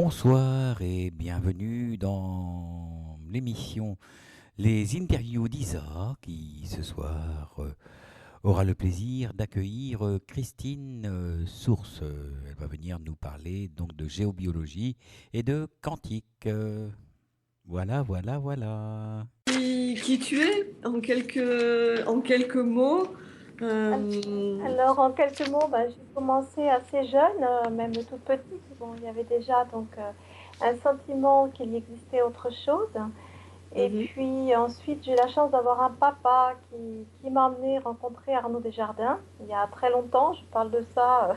Bonsoir et bienvenue dans l'émission Les Interviews d'Isa qui ce soir aura le plaisir d'accueillir Christine Source. Elle va venir nous parler donc de géobiologie et de quantique. Voilà, voilà, voilà. Qui tu es en quelques mots. Alors, en quelques mots, j'ai commencé assez jeune, même toute petite. Bon, il y avait déjà donc un sentiment qu'il existait autre chose. Et Mhm. puis ensuite, j'ai eu la chance d'avoir un papa qui m'a emmené rencontrer Arnaud Desjardins il y a très longtemps. Je parle de ça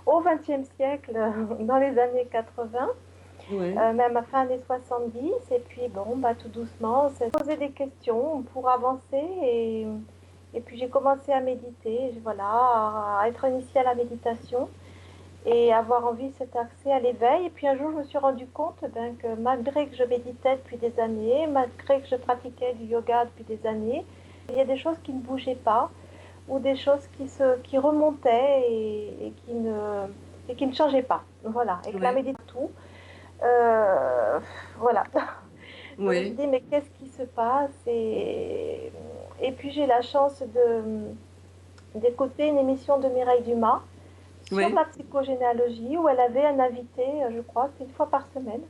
au XXe siècle, dans les années 80, Ouais. même à fin des 70. Et puis, bon, tout doucement, c'est poser des questions pour avancer et puis j'ai commencé à méditer, voilà, à être initiée à la méditation et avoir envie de cet accès à l'éveil. Et puis un jour, je me suis rendu compte que malgré que je méditais depuis des années, malgré que je pratiquais du yoga depuis des années, il y a des choses qui ne bougeaient pas ou des choses qui remontaient et qui ne changeaient pas. Voilà, et que la Ouais. méditation, euh, voilà. Je me suis Ouais. dit, mais qu'est-ce qui se passe et puis j'ai la chance d'écouter une émission de Mireille Dumas sur Ouais. la psychogénéalogie où elle avait un invité, je crois, c'était une fois par semaine.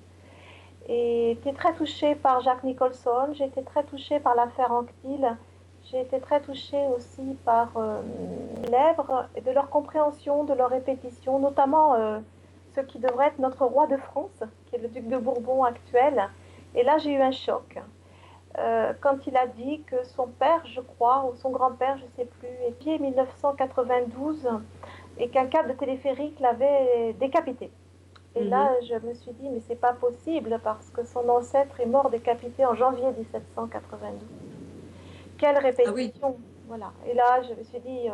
Et j'étais très touchée par Jacques Nicholson, j'ai été très touchée par l'affaire Anquetil, j'ai été très touchée aussi par les lèvres et de leur compréhension, de leur répétition, notamment ce qui devrait être notre roi de France, qui est le duc de Bourbon actuel. Et là, j'ai eu un choc. Quand il a dit que son père, je crois, ou son grand-père, je ne sais plus, est pied 1992 et qu'un câble de téléphérique l'avait décapité. Et là, Mhm. je me suis dit, mais c'est pas possible parce que son ancêtre est mort décapité en janvier 1792. Quelle Ah oui. répétition! Voilà. Et là, je me suis dit,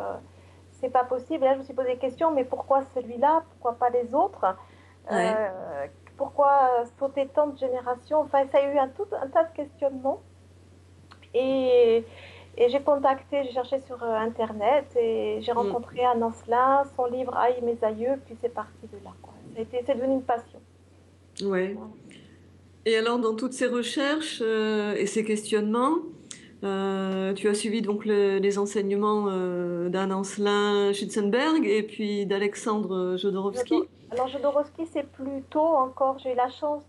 c'est pas possible. Et là, je me suis posé des questions, mais pourquoi celui-là? Pourquoi pas les autres? Ouais. euh, Pourquoi sauter tant de générations? Enfin, ça a eu un tas de questionnements. Et, et j'ai cherché sur Internet et j'ai Mm. rencontré Anne Ancelin, son livre Aïe mes aïeux, puis c'est parti de là, quoi. C'est devenu une passion. Ouais. Voilà. Et alors, dans toutes ces recherches et ces questionnements, tu as suivi donc les enseignements d'Anne Ancelin Schützenberg et puis d'Alexandre Jodorowsky. Alors Jodorowsky, c'est plus tôt encore. J'ai eu la chance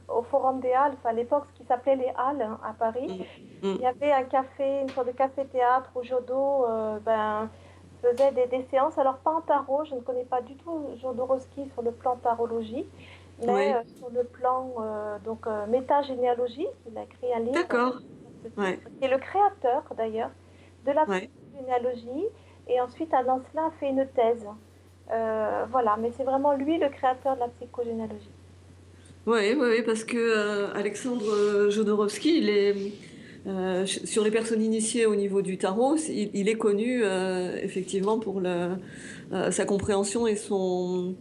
au Forum des Halles, enfin, à l'époque ce qui s'appelait les Halles à Paris. Mm. Il y Mm. avait un café, une sorte de café-théâtre où Jodo faisait des séances. Alors pas en tarot, je ne connais pas du tout Jodorowsky sur le plan tarologie, mais Ouais. sur le plan métagénéalogie. Il a écrit un livre D'accord. ce Ouais. titre, qui est le créateur d'ailleurs de la Ouais. psychogénéalogie. Et ensuite, Adam Slin a fait une thèse. Voilà, mais c'est vraiment lui le créateur de la psychogénéalogie. Ouais, ouais, ouais, parce que Alexandre Jodorowsky, sur les personnes initiées au niveau du tarot, il est connu effectivement pour sa compréhension et son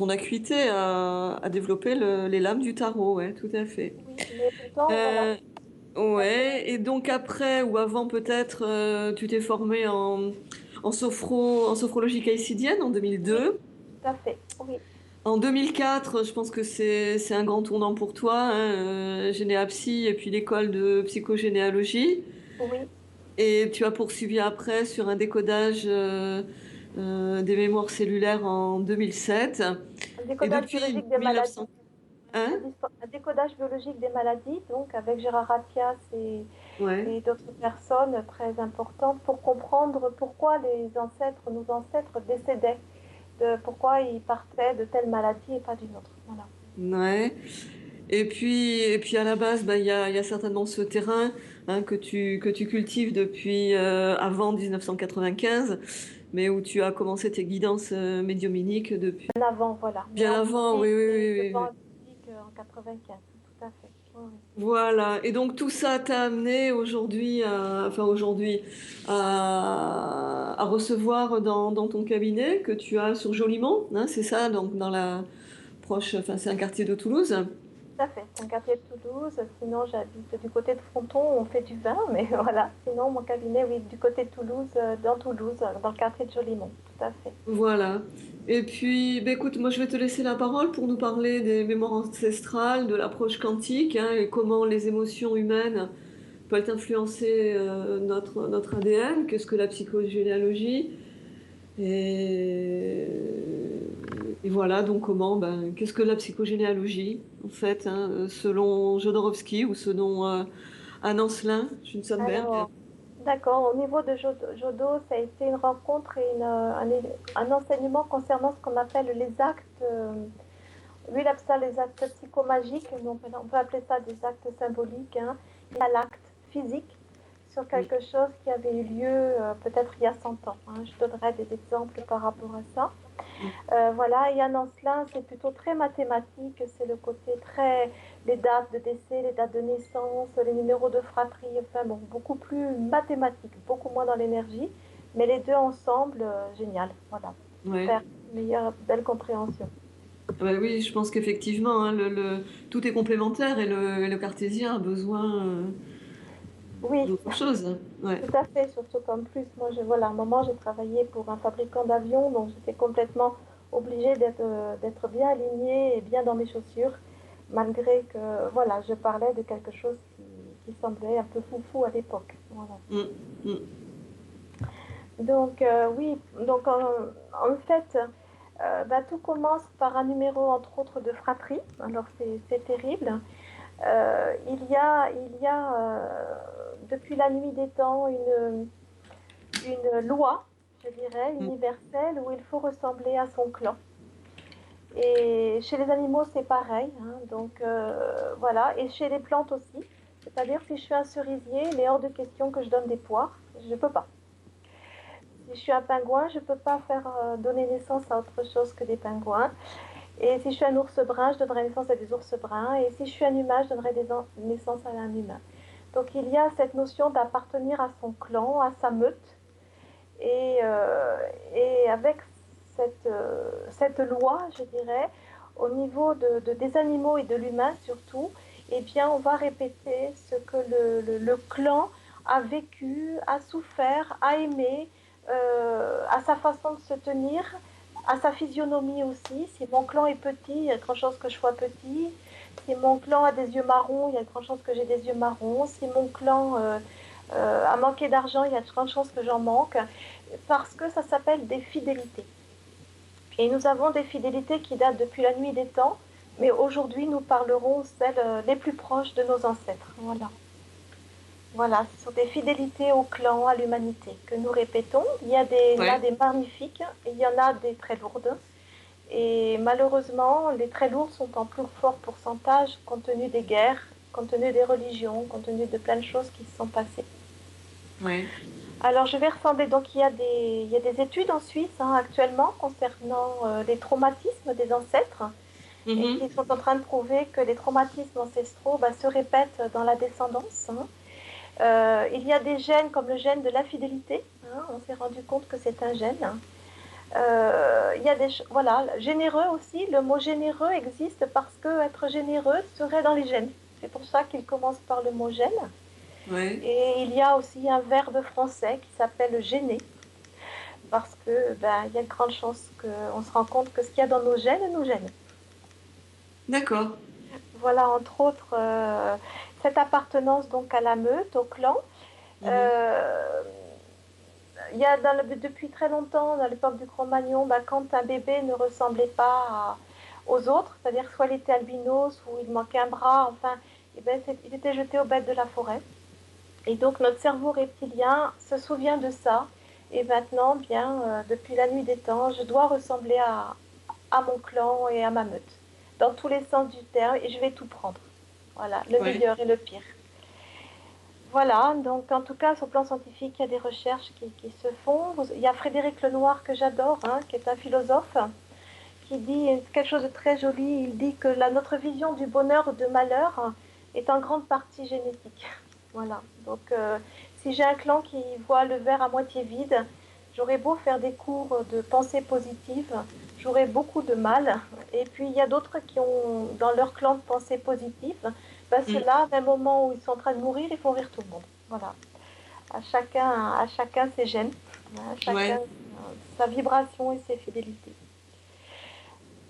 acuité à développer les lames du tarot, ouais, tout à fait. Oui, mais pourtant, voilà. Euh, ouais, et donc après ou avant peut-être, tu t'es formé en sophrologie caïcidienne en Oui, 2002. tout à fait. Oui, En 2004, je pense que c'est un grand tournant pour toi, hein, Généapsy et puis l'école de psychogénéalogie. oui. Et tu as poursuivi après sur un décodage des mémoires cellulaires en 2007. Un Et décodage depuis biologique des 1900... maladies. Hein? Un décodage biologique des maladies, donc avec Gérard Attias Ouais. et d'autres personnes très importantes pour comprendre pourquoi nos ancêtres décédaient, pourquoi ils partaient de telle maladie et pas d'une autre. Voilà. Ouais. Et puis à la base, il y a certainement ce terrain hein, que tu cultives depuis avant 1995, mais où tu as commencé tes guidances médiumniques depuis Bien avant, voilà. Mais bien en avant, oui, physique, oui, et oui, je oui, vends oui. en physique en 95, tout à fait. Oui, oui. Voilà. Et donc tout ça t'a amené aujourd'hui, à recevoir dans ton cabinet que tu as sur Jolimont, hein, c'est ça, donc dans la proche, enfin c'est un quartier de Toulouse. tout à fait. C'est un quartier de Toulouse. Sinon, j'habite du côté de Fronton, on fait du vin, mais voilà. Sinon, mon cabinet, oui, du côté de Toulouse, dans Toulouse, dans le quartier de Jolimont. Tout à fait. Voilà. Et puis, ben écoute, moi je vais te laisser la parole pour nous parler des mémoires ancestrales, de l'approche quantique, hein, et comment les émotions humaines peuvent influencer notre ADN, qu'est-ce que la psychogénéalogie, et, et voilà, donc comment, ben, qu'est-ce que la psychogénéalogie, en fait, hein, selon Jodorowsky ou selon Anne Ancelin, Schunzenberg. Alors, d'accord. Au niveau de Jodo, ça a été une rencontre et un enseignement concernant ce qu'on appelle les actes. Lui, il appelle ça les actes psychomagiques, donc on peut appeler ça des actes symboliques. Hein. Il y a l'acte physique sur Oui. quelque chose qui avait eu lieu peut-être il y a 100 ans. Hein. Je donnerai des exemples par rapport à ça. Voilà, et Yann Ancelin, c'est plutôt très mathématique, c'est le côté très, les dates de décès, les dates de naissance, les numéros de fratrie, enfin bon, beaucoup plus mathématique, beaucoup moins dans l'énergie, mais les deux ensemble, génial, voilà, Ouais. super, meilleure, belle compréhension. Ah bah oui, je pense qu'effectivement, hein, tout est complémentaire et le cartésien a besoin Oui, d'autre chose. Hein. Ouais. tout à fait, surtout qu'en plus, moi, voilà, à un moment, j'ai travaillé pour un fabricant d'avions, donc j'étais complètement obligée d'être bien alignée et bien dans mes chaussures, malgré que, voilà, je parlais de quelque chose qui semblait un peu foufou à l'époque. Voilà. Mm, mm. Donc, oui, donc en fait, bah, tout commence par un numéro, entre autres, de fratrie. Alors, c'est terrible. Il y a depuis la nuit des temps, une loi, je dirais, Mm. universelle où il faut ressembler à son clan. Et chez les animaux, c'est pareil. Hein, donc voilà. Et chez les plantes aussi. C'est-à-dire, si je suis un cerisier, il est hors de question que je donne des poires. Je ne peux pas. Si je suis un pingouin, je ne peux pas faire donner naissance à autre chose que des pingouins. Et si je suis un ours brun, je donnerai naissance à des ours bruns. Et si je suis un humain, je donnerai naissance à un humain. Donc il y a cette notion d'appartenir à son clan, à sa meute. Et, euh, et avec cette loi, je dirais, au niveau des animaux et de l'humain surtout, eh bien, on va répéter ce que le clan a vécu, a souffert, a aimé, à sa façon de se tenir, à sa physionomie aussi. Si mon clan est petit, il y a grand chose que je sois petit. Si mon clan a des yeux marrons, il y a grand chose que j'ai des yeux marrons. Si mon clan a manqué d'argent, il y a de grandes chances que j'en manque. Parce que ça s'appelle des fidélités. Et nous avons des fidélités qui datent depuis la nuit des temps, mais aujourd'hui nous parlerons celles les plus proches de nos ancêtres. Voilà. Voilà, ce sont des fidélités au clan, à l'humanité que nous répétons. Il y en a Ouais. des magnifiques et il y en a des très lourdes. Et malheureusement, les très lourdes sont en plus fort pourcentage compte tenu des guerres, compte tenu des religions, compte tenu de plein de choses qui se sont passées. Ouais. Alors, je vais ressembler. Donc, il y a des études en Suisse hein, actuellement concernant les traumatismes des ancêtres et Mhm. qui sont en train de prouver que les traumatismes ancestraux bah, se répètent dans la descendance. Hein. Il y a des gènes comme le gène de l'infidélité. Hein, on s'est rendu compte que c'est un gène. Il y a voilà, généreux aussi. Le mot généreux existe parce que être généreux serait dans les gènes. C'est pour ça qu'il commence par le mot gène. Ouais. Et il y a aussi un verbe français qui s'appelle gêner, parce que ben, il y a de grandes chances qu'on se rend compte que ce qu'il y a dans nos gènes nous gêne. D'accord. Voilà, entre autres, cette appartenance donc à la meute, au clan. Mhm. Euh, il y a depuis très longtemps, dans l'époque du Cro-Magnon, ben, quand un bébé ne ressemblait pas aux autres, c'est-à-dire soit il était albinos ou il manquait un bras, enfin, et ben, il était jeté aux bêtes de la forêt. Et donc notre cerveau reptilien se souvient de ça. Et maintenant, bien, depuis la nuit des temps, je dois ressembler à mon clan et à ma meute, dans tous les sens du terme, et je vais tout prendre. Voilà, le Ouais. meilleur et le pire. Voilà, donc en tout cas, sur le plan scientifique, il y a des recherches qui se font. Il y a Frédéric Lenoir, que j'adore, hein, qui est un philosophe, qui dit quelque chose de très joli. Il dit que notre vision du bonheur ou du malheur est en grande partie génétique. Voilà. Donc, si j'ai un clan qui voit le verre à moitié vide, j'aurais beau faire des cours de pensée positive, j'aurais beaucoup de mal. Et puis, il y a d'autres qui ont dans leur clan de pensée positive. Ben, Mm. ceux-là, à un moment où ils sont en train de mourir, ils font rire tout le monde. Voilà. À chacun ses gènes, à chacun Ouais. sa vibration et ses fidélités.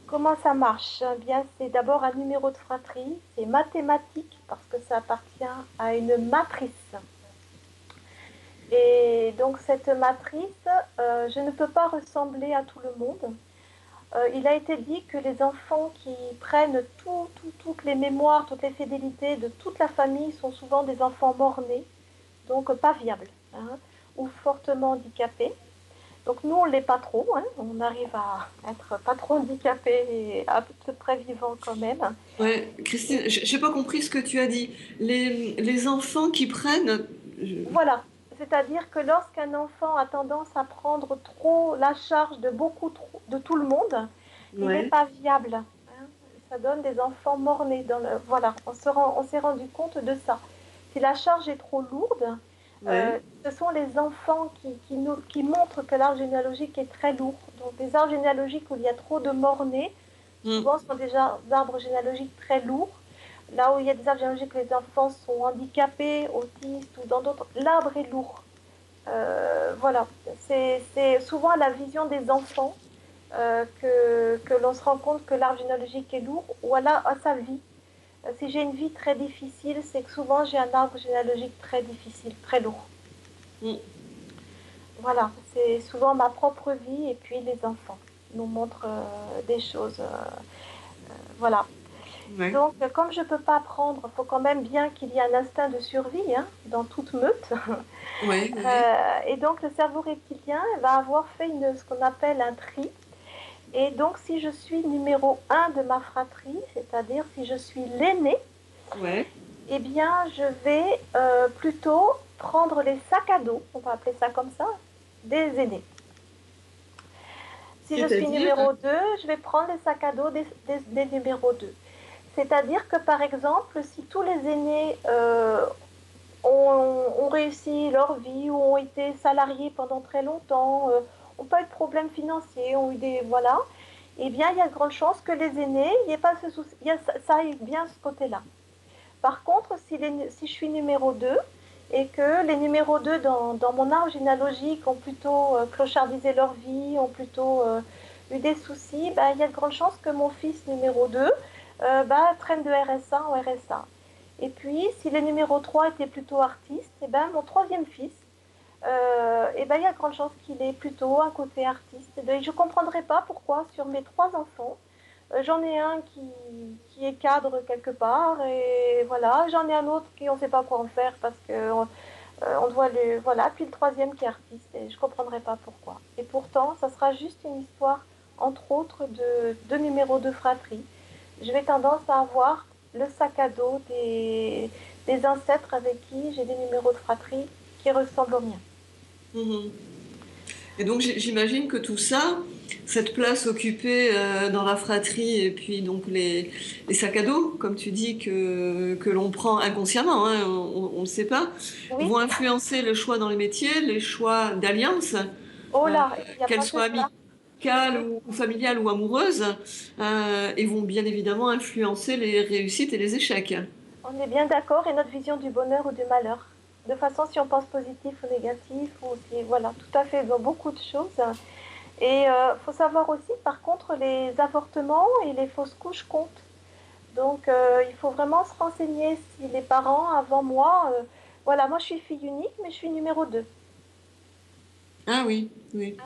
Comment ça marche? Eh bien, c'est d'abord un numéro de fratrie, c'est mathématique parce que ça appartient à une matrice. Et donc cette matrice, je ne peux pas ressembler à tout le monde. Il a été dit que les enfants qui prennent toutes les mémoires, toutes les fidélités de toute la famille sont souvent des enfants morts-nés, donc pas viables, hein, ou fortement handicapés. Donc nous, on ne l'est pas trop, hein. On arrive à être pas trop handicapé et à peu près vivant quand même. Ouais. Christine, Et j'ai pas compris ce que tu as dit. Les enfants qui prennent. je- voilà, c'est-à-dire que lorsqu'un enfant a tendance à prendre trop la charge de de tout le monde, il n'est Ouais. pas viable, hein. Ça donne des enfants morts-nés. Voilà, on s'est rendu compte de ça. Si la charge est trop lourde, Ouais. ce sont les enfants qui montrent que l'arbre généalogique est très lourd. Donc les arbres généalogiques où il y a trop de morts-nés, Mm. souvent ce sont des arbres généalogiques très lourds. Là où il y a des arbres généalogiques, les enfants sont handicapés, autistes ou dans d'autres, l'arbre est lourd. Voilà, c'est souvent à la vision des enfants que l'on se rend compte que l'arbre généalogique est lourd, ou à sa vie. Si j'ai une vie très difficile, c'est que souvent j'ai un arbre généalogique très difficile, très lourd. Mm. Voilà, c'est souvent ma propre vie et puis les enfants nous montrent des choses. Voilà. Ouais. Donc, comme je ne peux pas apprendre, il faut quand même bien qu'il y ait un instinct de survie, hein, dans toute meute. Ouais. Ouais. Et donc, le cerveau reptilien va avoir fait ce qu'on appelle un tri. Et donc, si je suis numéro un de ma fratrie, c'est-à-dire si je suis l'aîné, Ouais. eh bien, je vais plutôt prendre les sacs à dos, on va appeler ça comme ça, des aînés. Si je suis C'est-à-dire. numéro 2, je vais prendre les sacs à dos des numéros 2. C'est-à-dire que, par exemple, si tous les aînés ont réussi leur vie ou ont été salariés pendant très longtemps, n'ont pas eu de problèmes financiers, ont eu des... Voilà, eh bien, il y a de grandes chances que les aînés, il n'y ait pas ce souci, ça aille bien ce côté-là. Par contre, si je suis numéro 2 et que les numéros 2 dans mon arbre généalogique ont plutôt clochardisé leur vie, ont plutôt eu des soucis, bah, il y a de grandes chances que mon fils numéro 2 traîne de RSA en RSA. Et puis, si le numéro 3 était plutôt artiste, et ben, mon troisième fils, et ben, il y a de grandes chances qu'il ait plutôt un côté artiste. Et je ne comprendrai pas pourquoi sur mes trois enfants, j'en ai un qui est cadre quelque part, et voilà, j'en ai un autre qui on ne sait pas quoi en faire parce que on doit le... Voilà, puis le troisième qui est artiste, et je ne comprendrai pas pourquoi. Et pourtant, ça sera juste une histoire, entre autres, de numéros de fratrie. Je vais tendance à avoir le sac à dos des ancêtres avec qui j'ai des numéros de fratrie qui ressemblent aux miens. Mhm. Et donc j'imagine que tout ça, cette place occupée dans la fratrie et puis donc les sacs à dos, comme tu dis, que l'on prend inconsciemment, hein, on ne sait pas, Oui, vont influencer le choix dans les métiers, les choix d'alliance, oh euh, là, il n'y a qu'elles pas que soient ça. amicales Oui. ou familiales ou amoureuses, et vont bien évidemment influencer les réussites et les échecs. On est bien d'accord, et notre vision du bonheur ou du malheur. De façon, si on pense positif ou négatif, ou si, voilà, tout à fait, dans beaucoup de choses. Et il faut savoir aussi, par contre, les avortements et les fausses couches comptent. Donc, il faut vraiment se renseigner si les parents, avant moi, voilà, moi je suis fille unique, mais je suis numéro 2. Ah oui, oui.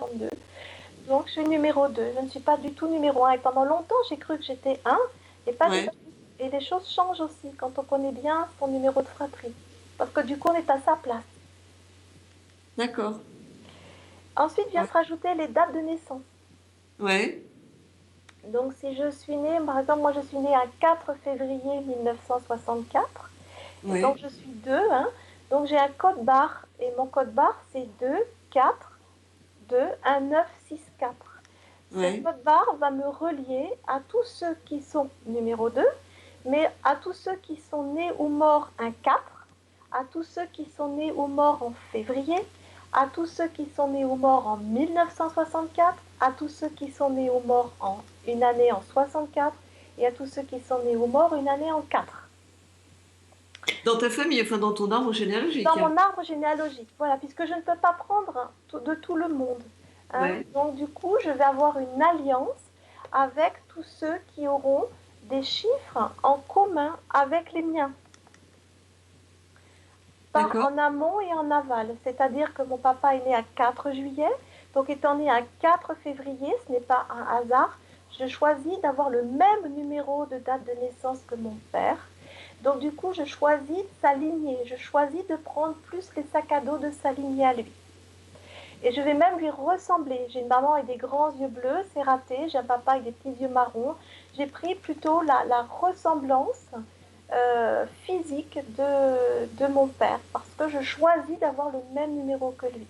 Donc, je suis numéro 2. Je ne suis pas du tout numéro un. Et pendant longtemps, j'ai cru que j'étais un, et pas du Ouais, tout. Et les choses changent aussi quand on connaît bien son numéro de fratrie. Parce que du coup, on est à sa place. d'accord. Ensuite vient se rajouter les dates de naissance. Ouais, Donc, si je suis née, par exemple, moi je suis née un 4 février 1964, et donc ouais, je suis 2, hein. Donc j'ai un code barre, et mon code barre c'est 2, 4, 2, 1, 9, 6, 4. Ce ouais. code barre va me relier à tous ceux qui sont numéro 2, mais à tous ceux qui sont nés ou morts un 4, à tous ceux qui sont nés ou morts en février, à tous ceux qui sont nés ou morts en 1964, à tous ceux qui sont nés ou morts en une année en 64 et à tous ceux qui sont nés ou morts une année en 4. Dans ta famille, enfin dans ton arbre généalogique. Dans mon arbre généalogique, voilà, puisque je ne peux pas prendre de tout le monde. Hein. Ouais. Donc du coup, je vais avoir une alliance avec tous ceux qui auront des chiffres en commun avec les miens. D'accord. En amont et en aval. C'est-à-dire que mon papa est né à 4 juillet, donc étant né à 4 février, ce n'est pas un hasard, je choisis d'avoir le même numéro de date de naissance que mon père. Donc du coup, je choisis de s'aligner, je choisis de prendre plus les sacs à dos de s'aligner à lui. Et je vais même lui ressembler. J'ai une maman avec des grands yeux bleus, c'est raté. J'ai un papa avec des petits yeux marrons. J'ai pris plutôt la ressemblance physique de mon père parce que je choisis d'avoir le même numéro que lui.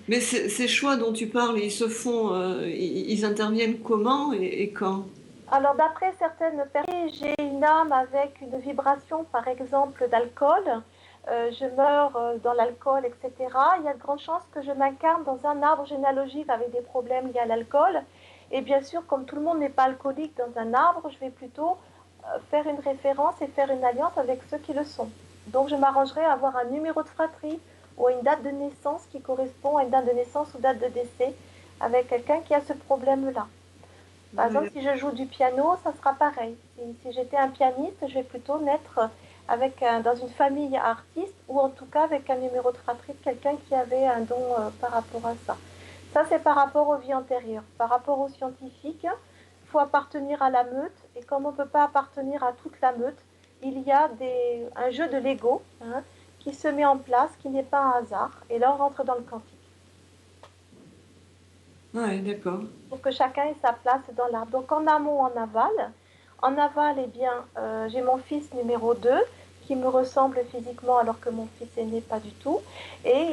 Mais ces choix dont tu parles, ils se font, ils interviennent comment et quand? Alors d'après certaines personnes, j'ai une âme avec une vibration par exemple d'alcool. Je meurs dans l'alcool, etc. Il y a de grandes chances que je m'incarne dans un arbre généalogique avec des problèmes liés à l'alcool. Et bien sûr, comme tout le monde n'est pas alcoolique dans un arbre, je vais plutôt faire une référence et faire une alliance avec ceux qui le sont. Donc je m'arrangerai à avoir un numéro de fratrie ou une date de naissance qui correspond à une date de naissance ou date de décès avec quelqu'un qui a ce problème-là. Par exemple, si je joue du piano, ça sera pareil. Si j'étais un pianiste, je vais plutôt naître dans une famille artiste ou en tout cas avec un numéro de fratrie de quelqu'un qui avait un don par rapport à ça. Ça, c'est par rapport aux vies antérieures. Par rapport aux scientifiques, il faut appartenir à la meute. Et comme on ne peut pas appartenir à toute la meute, il y a un jeu de Lego qui se met en place, qui n'est pas un hasard. Et là, on rentre dans le quantique. Ouais, d'accord. Pour que chacun ait sa place dans l'arbre. Donc en amont, en aval. En aval, eh bien, j'ai mon fils numéro 2 qui me ressemble physiquement alors que mon fils aîné pas du tout. Et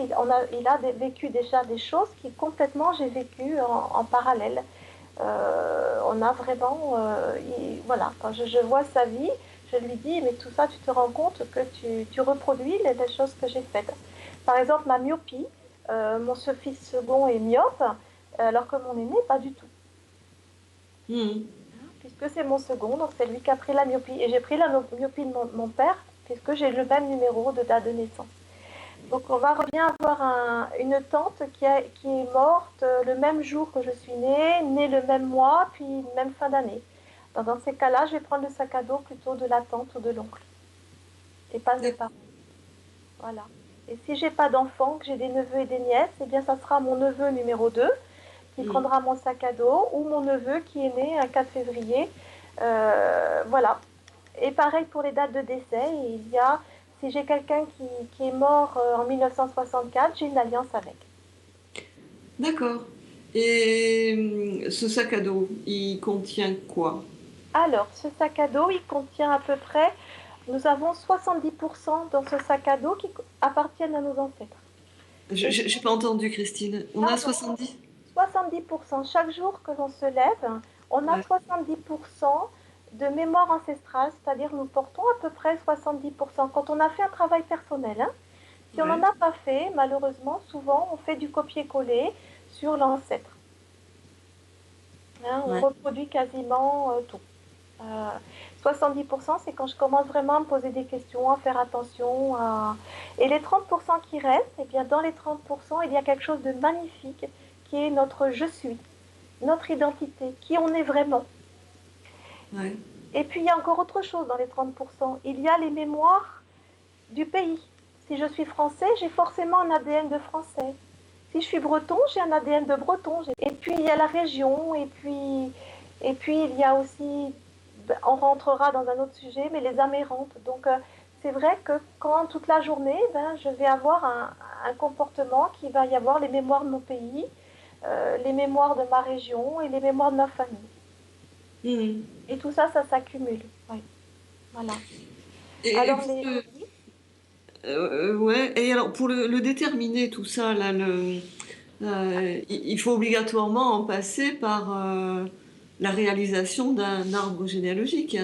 il a vécu déjà des choses qui complètement j'ai vécu en parallèle. On a vraiment, voilà, quand je vois sa vie, je lui dis, mais tout ça, tu te rends compte que tu reproduis les choses que j'ai faites. Par exemple, ma myopie, mon fils second est myope, alors que mon aîné, pas du tout. Mmh. Puisque c'est mon second, donc c'est lui qui a pris la myopie. Et j'ai pris la myopie de mon père, puisque j'ai le même numéro de date de naissance. Donc on va bien avoir une tante qui est morte le même jour que je suis née le même mois, puis même fin d'année. Dans ces cas-là, je vais prendre le sac à dos plutôt de la tante ou de l'oncle. Et pas des parents. Voilà. Et si j'ai pas d'enfants, que j'ai des neveux et des nièces, eh bien ça sera mon neveu numéro 2 qui prendra mon sac à dos ou mon neveu qui est né un 4 février. Voilà. Et pareil pour les dates de décès. Il y a, si j'ai quelqu'un qui est mort en 1964, j'ai une alliance avec. D'accord. Et ce sac à dos, il contient quoi? Alors, ce sac à dos, il contient à peu près, nous avons 70% dans ce sac à dos qui appartiennent à nos ancêtres. J'ai pas entendu, Christine. On a 70? 70%. Chaque jour que l'on se lève, on a 70% de mémoire ancestrale, c'est-à-dire nous portons à peu près 70%. Quand on a fait un travail personnel, hein, si on n'en a pas fait, malheureusement, souvent on fait du copier-coller sur l'ancêtre. Hein, on reproduit quasiment tout. 70%, c'est quand je commence vraiment à me poser des questions, à faire attention. Et les 30% qui restent, eh bien, dans les 30%, il y a quelque chose de magnifique qui est notre je suis, notre identité, qui on est vraiment. Ouais. Et puis il y a encore autre chose dans les 30%. Il y a les mémoires du pays. Si je suis français, j'ai forcément un ADN de français. Si je suis breton, j'ai un ADN de breton. Et puis il y a la région, et puis il y a aussi, on rentrera dans un autre sujet, mais les amérantes. Donc c'est vrai que quand toute la journée, je vais avoir un comportement qui va y avoir les mémoires de mon pays, les mémoires de ma région et les mémoires de ma famille. Mmh. Et tout ça, ça s'accumule. Oui. Voilà. Et alors, ouais. Et alors, pour le déterminer, tout ça, là, il faut obligatoirement en passer par la réalisation d'un arbre généalogique.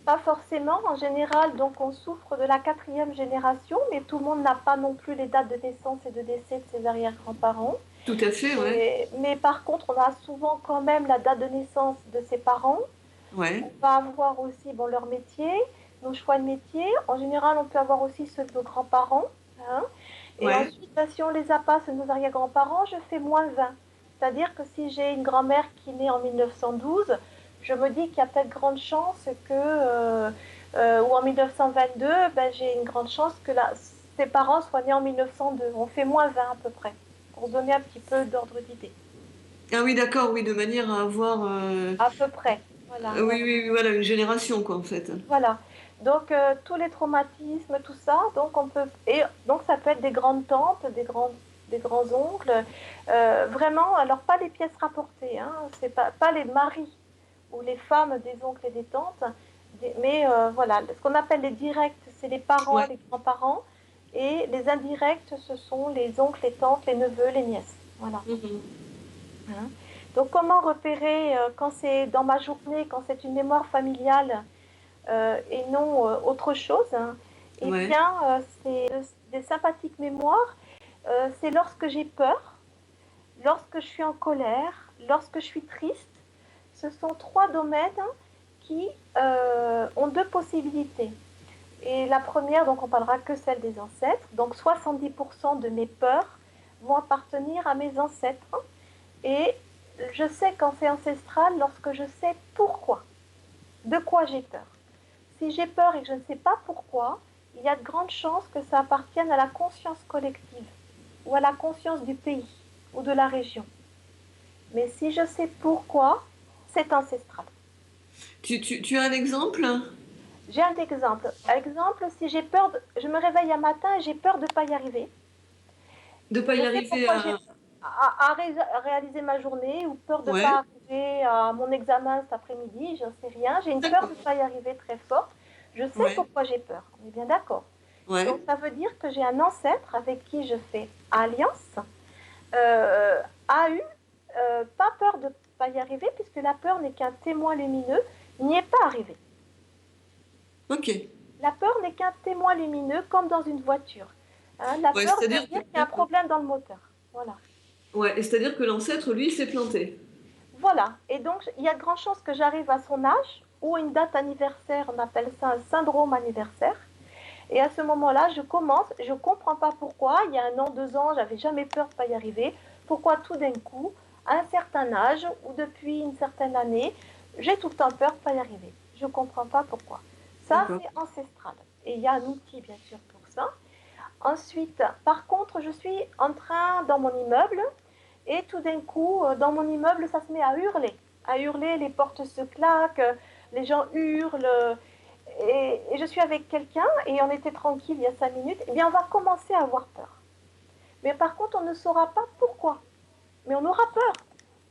Pas forcément. En général, donc on souffre de la quatrième génération, mais tout le monde n'a pas non plus les dates de naissance et de décès de ses arrière-grands-parents. Tout à fait, ouais. Mais par contre, on a souvent quand même la date de naissance de ses parents. Ouais, On va avoir aussi bon, leur métier, nos choix de métier. En général, on peut avoir aussi ceux de nos grands-parents. Hein. Et ouais. ensuite, si on les a pas, ceux de nos arrière-grands-parents, je fais -20. C'est-à-dire que si j'ai une grand-mère qui est née en 1912, je me dis qu'il y a peut-être grande chance que, ou en 1922, ben, j'ai une grande chance que ses parents soient nés en 1902. On fait -20 à peu près, pour donner un petit peu d'ordre d'idée. Ah oui, d'accord, oui, de manière à avoir, À peu près. Voilà, oui, voilà. oui, oui, voilà, une génération, quoi, en fait. Voilà. Donc tous les traumatismes, tout ça, donc on peut et donc ça peut être des grandes tantes, des grands oncles, vraiment. Alors pas les pièces rapportées, hein, c'est pas les maris ou les femmes des oncles et des tantes, mais voilà, ce qu'on appelle les directs, c'est les parents, Ouais. les grands-parents, et les indirects, ce sont les oncles, les tantes, les neveux, les nièces. Voilà. Mhm. Hein. Donc comment repérer quand c'est dans ma journée, quand c'est une mémoire familiale et non autre chose. Hein. Eh Ouais. bien, c'est des sympathiques mémoires. C'est lorsque j'ai peur, lorsque je suis en colère, lorsque je suis triste. Ce sont trois domaines qui ont deux possibilités. Et la première, donc on parlera que celle des ancêtres. Donc 70% de mes peurs vont appartenir à mes ancêtres. Et je sais quand c'est ancestral lorsque je sais pourquoi, de quoi j'ai peur. Si j'ai peur et que je ne sais pas pourquoi, il y a de grandes chances que ça appartienne à la conscience collective ou à la conscience du pays ou de la région. Mais si je sais pourquoi, c'est ancestral. Tu as un exemple? J'ai un exemple. Exemple, si j'ai peur, je me réveille un matin et j'ai peur de ne pas y arriver. De pas Je y sais arriver pourquoi j'ai à... à réaliser ma journée ou peur de ne Ouais, pas arriver à mon examen cet après-midi, j'en sais rien. J'ai une peur d'accord. de ne pas y arriver très forte. Je sais Ouais, pourquoi j'ai peur. On est bien d'accord. ouais. Donc ça veut dire que j'ai un ancêtre avec qui je fais alliance, a eu pas peur de ne pas y arriver, puisque la peur n'est qu'un témoin lumineux, n'y est pas arrivé. Ok. La peur n'est qu'un témoin lumineux, comme dans une voiture. Hein, la Ouais, peur c'est-à-dire veut que... dire qu'il y a un D'accord. problème dans le moteur. Voilà. Ouais, et c'est-à-dire que l'ancêtre, lui, s'est planté. Voilà. Et donc, il y a de grandes chances que j'arrive à son âge, ou une date anniversaire, on appelle ça un syndrome anniversaire. Et à ce moment-là, je commence, je ne comprends pas pourquoi, il y a 1 an, 2 ans, j'avais jamais peur de ne pas y arriver. Pourquoi tout d'un coup, à un certain âge, ou depuis une certaine année, j'ai tout le temps peur de ne pas y arriver. Je ne comprends pas pourquoi. Ça, D'accord. c'est ancestral. Et il y a un outil, bien sûr, pour ça. Ensuite, par contre, je suis en train, dans mon immeuble, et tout d'un coup, dans mon immeuble, ça se met à hurler. À hurler, les portes se claquent, les gens hurlent, et je suis avec quelqu'un et on était tranquille il y a 5 minutes, eh bien on va commencer à avoir peur. Mais par contre, on ne saura pas pourquoi. Mais on aura peur.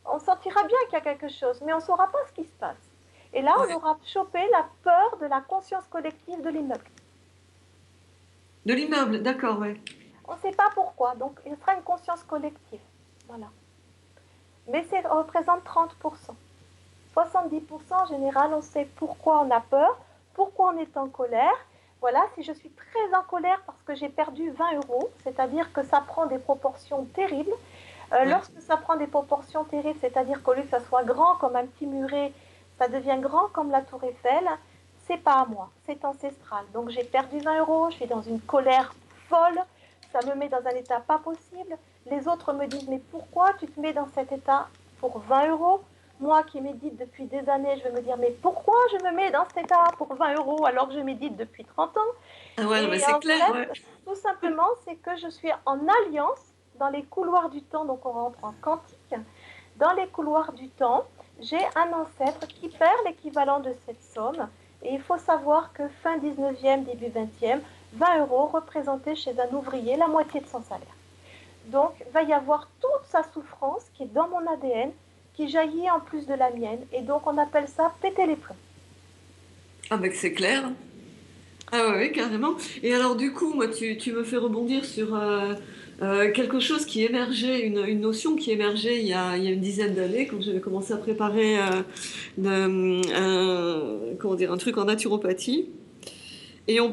On sentira bien qu'il y a quelque chose, mais on ne saura pas ce qui se passe. Et là, on Ouais. aura chopé la peur de la conscience collective de l'immeuble. De l'immeuble, d'accord, ouais. On ne sait pas pourquoi, donc il sera une conscience collective. Voilà. Mais ça représente 30%. 70% en général, on sait pourquoi on a peur, pourquoi on est en colère. Voilà, si je suis très en colère parce que j'ai perdu 20 euros, c'est-à-dire que ça prend des proportions terribles. Ouais. Lorsque ça prend des proportions terribles, c'est-à-dire qu'au lieu que ça soit grand comme un petit muret, ça devient grand comme la tour Eiffel, c'est pas à moi, c'est ancestral. Donc j'ai perdu 20 euros, je suis dans une colère folle, ça me met dans un état pas possible. Les autres me disent, mais pourquoi tu te mets dans cet état pour 20 euros? Moi qui médite depuis des années, je vais me dire, mais pourquoi je me mets dans cet état pour 20 euros alors que je médite depuis 30 ans? Ah ouais, non, mais Et c'est en clair, fait, ouais. tout simplement, c'est que je suis en alliance dans les couloirs du temps, donc on rentre en quantique. Dans les couloirs du temps, j'ai un ancêtre qui perd l'équivalent de cette somme. Et il faut savoir que fin 19e, début 20e, 20 euros représentaient chez un ouvrier la moitié de son salaire. Donc, il va y avoir toute sa souffrance qui est dans mon ADN, qui jaillit en plus de la mienne. Et donc, on appelle ça péter les plombs. Ah bah que c'est clair. Ah ouais, ouais, carrément. Et alors du coup, moi, tu me fais rebondir sur quelque chose qui émergeait, une notion qui émergeait il y a une dizaine d'années, quand j'avais commencé à préparer comment dire, un truc en naturopathie. Et en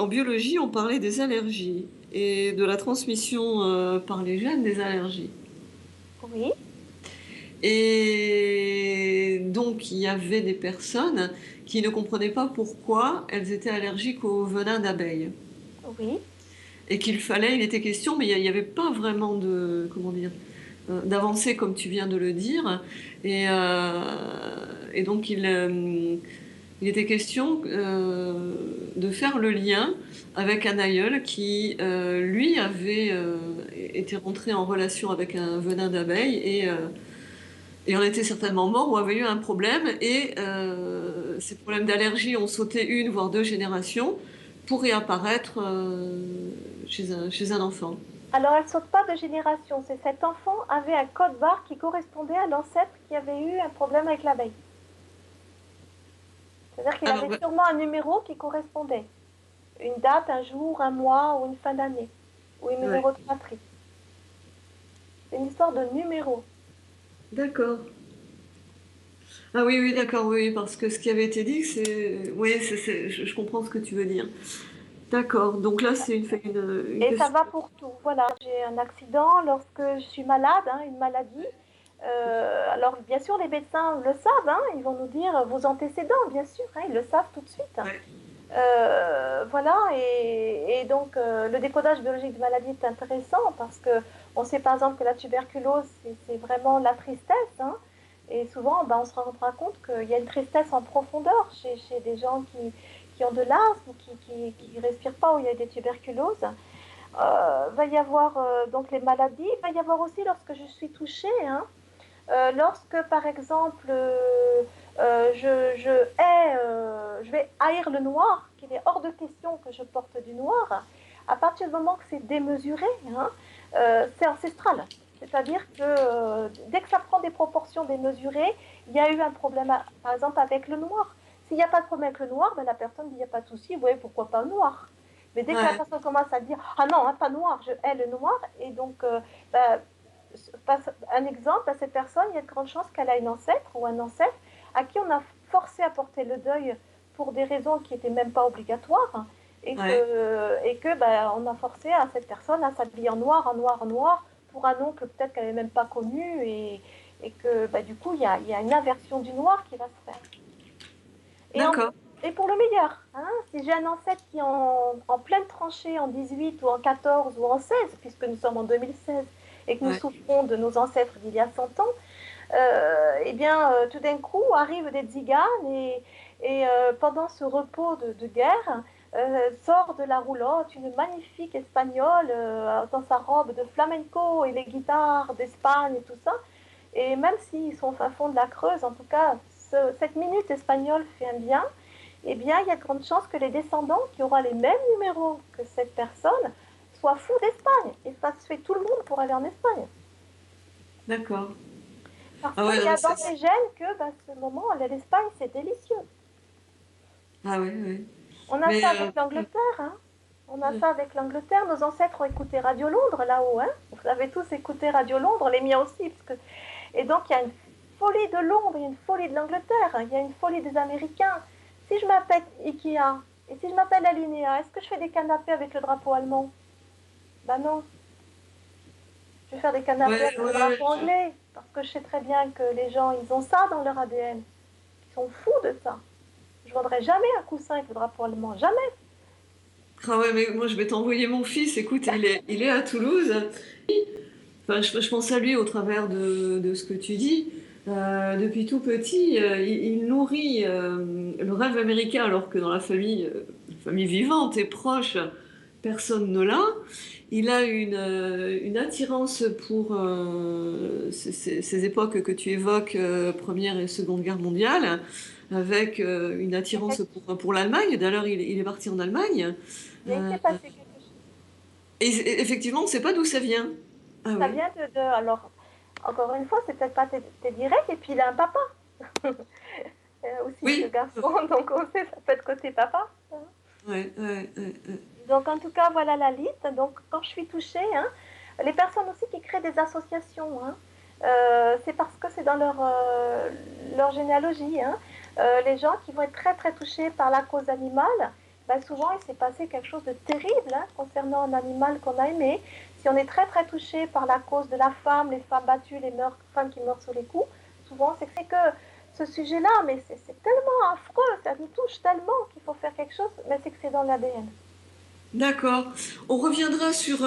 biologie, on parlait des allergies et de la transmission par les gènes des allergies. Oui, Et donc, il y avait des personnes qui ne comprenaient pas pourquoi elles étaient allergiques au venin d'abeille. oui, Et il était question, mais il n'y avait pas vraiment de, comment dire, d'avancée comme tu viens de le dire. Et, euh, et donc, il était question de faire le lien avec un aïeul qui, lui, avait été rentré en relation avec un venin d'abeille et en était certainement mort ou avait eu un problème. Et ces problèmes d'allergie ont sauté une, voire deux générations pour réapparaître chez un enfant. alors elle saute pas de génération. C'est cet enfant avait un code barre qui correspondait à l'ancêtre qui avait eu un problème avec l'abeille. C'est-à-dire qu'il Alors, avait sûrement un numéro qui correspondait. Une date, un jour, un mois ou une fin d'année. Ou une ouais, numéro de patrie. C'est une histoire de numéro. d'accord. Ah oui, oui, d'accord, oui, parce que ce qui avait été dit, c'est... Oui, je comprends ce que tu veux dire. D'accord, donc là, c'est une Et ça question... va pour tout. Voilà, j'ai un accident lorsque je suis malade, hein, une maladie. Alors, bien sûr, les médecins le savent, hein, ils vont nous dire vos antécédents, bien sûr, hein, ils le savent tout de suite. Ouais, Voilà, et donc le décodage biologique de maladie est intéressant parce que on sait par exemple que la tuberculose, c'est vraiment la tristesse, hein, et souvent ben, on se rendra compte qu'il y a une tristesse en profondeur chez des gens qui ont de l'asthme ou qui respirent pas où il y a des tuberculoses. Va y avoir donc les maladies, il va y avoir aussi lorsque je suis touchée, hein, lorsque, par exemple, je vais haïr le noir, qu'il est hors de question que je porte du noir, à partir du moment que c'est démesuré, hein, c'est ancestral. C'est-à-dire que dès que ça prend des proportions démesurées, il y a eu un problème, par exemple, avec le noir. S'il n'y a pas de problème avec le noir, ben, la personne dit il n'y a pas de souci, oui, pourquoi pas noir. Mais dès que la ouais, personne commence à dire ah non, hein, pas noir, je hais le noir, et donc ben, un exemple, à cette personne, il y a de grandes chances qu'elle a une ancêtre ou un ancêtre à qui on a forcé à porter le deuil pour des raisons qui n'étaient même pas obligatoires ouais, et que ben, on a forcé à cette personne à s'habiller en noir, en noir, en noir pour un oncle peut-être qu'elle n'avait même pas connu et que ben, du coup il y a une inversion du noir qui va se faire. Et, en, d'accord. et pour le meilleur, hein, si j'ai un ancêtre qui est en pleine tranchée en 18 ou en 14 ou en 16, puisque nous sommes en 2016 et que nous Ouais, souffrons de nos ancêtres d'il y a 100 ans, eh bien, tout d'un coup arrivent des tziganes et pendant ce repos de guerre, sort de la roulotte une magnifique espagnole dans sa robe de flamenco et les guitares d'Espagne et tout ça. Et même s'ils sont au fin fond de la Creuse, en tout cas, cette minute espagnole fait un bien, eh bien, il y a de grandes chances que les descendants qui auront les mêmes numéros que cette personne soient fous d'Espagne et fassent tuer tout le monde pour aller en Espagne. d'accord. Parce Ah ouais, qu'il y non, mais a dans ces gènes que, bah, ce moment, l'Espagne, c'est délicieux. Ah ouais, ouais. On a Mais... ça avec l'Angleterre, hein. On a ça avec l'Angleterre. Nos ancêtres ont écouté Radio Londres là-haut, hein. Vous avez tous écouté Radio Londres, les miens aussi. Parce que... Et donc, il y a une folie de Londres, il y a une folie de l'Angleterre, hein. Il y a une folie des Américains. Si je m'appelle Ikea et si je m'appelle Alinea, est-ce que je fais des canapés avec le drapeau allemand? Ben non. Je vais faire des canapés ouais, avec le ouais, drapeau anglais. Parce que je sais très bien que les gens, ils ont ça dans leur ADN. Ils sont fous de ça. Je ne vendrai jamais un coussin avec le drapeau allemand. Jamais. ah ouais, mais moi, je vais t'envoyer mon fils. Écoute, il est à Toulouse. Enfin, je pense à lui au travers de ce que tu dis. Depuis tout petit, il nourrit le rêve américain, alors que dans la famille vivante et proche, personne ne l'a. Il a une attirance pour ces époques que tu évoques, Première et Seconde Guerre mondiale, avec une attirance pour l'Allemagne. D'ailleurs, il est parti en Allemagne. Il a Euh, été passé quelque chose. et effectivement, on ne sait pas d'où ça vient. Ah Ça oui. vient alors, encore une fois, c'est peut-être pas tes directs. Et puis, il a un papa aussi, ce Oui, garçon. Donc, on sait, ça peut être côté papa. Ouais, ouais, ouais, ouais. Donc en tout cas, voilà la liste. Donc quand je suis touchée, hein, les personnes aussi qui créent des associations, hein, c'est parce que c'est dans leur généalogie. Hein. Les gens qui vont être très très touchés par la cause animale, ben souvent il s'est passé quelque chose de terrible hein, concernant un animal qu'on a aimé. Si on est très très touché par la cause de la femme, les femmes battues, femmes qui meurent sous les coups, souvent c'est que ce sujet-là, mais c'est tellement affreux, ça nous touche tellement qu'il faut faire quelque chose, mais c'est que c'est dans l'ADN. D'accord. On reviendra sur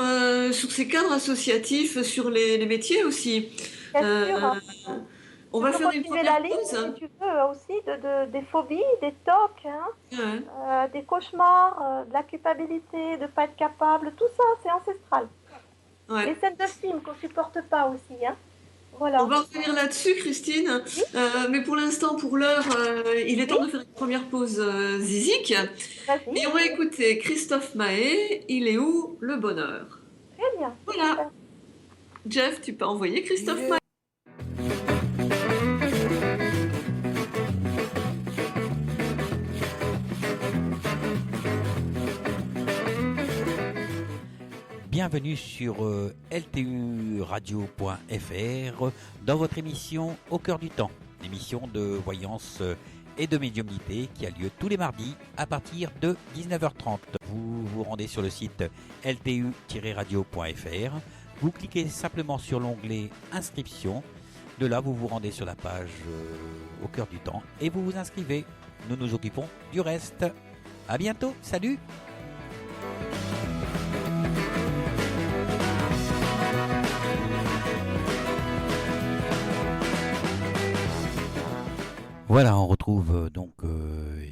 ces cadres associatifs, sur les métiers aussi. Bien sûr, Euh, hein. on Tu va peux faire une continuer la première liste si pause. tu veux aussi des phobies, des tocs, hein, Ouais, des cauchemars, de la culpabilité, de ne pas être capable, tout ça c'est ancestral. ouais. Les scènes de films qu'on supporte pas aussi, hein. On Voilà. va revenir là-dessus, Christine. Oui, Mais pour l'instant, pour l'heure, il est temps oui, de faire une première pause zizik. vas-y. Et on va écouter Christophe Mahé, Il est où le bonheur? Très bien, Voilà. super. Jeff, tu peux envoyer Christophe Mahé. Bienvenue sur lturadio.fr dans votre émission Au cœur du temps, l'émission de voyance et de médiumnité qui a lieu tous les mardis à partir de 19h30. Vous vous rendez sur le site ltu-radio.fr, vous cliquez simplement sur l'onglet Inscription. De là, vous vous rendez sur la page Au cœur du temps et vous vous inscrivez. Nous nous occupons du reste. À bientôt, salut! Voilà, on retrouve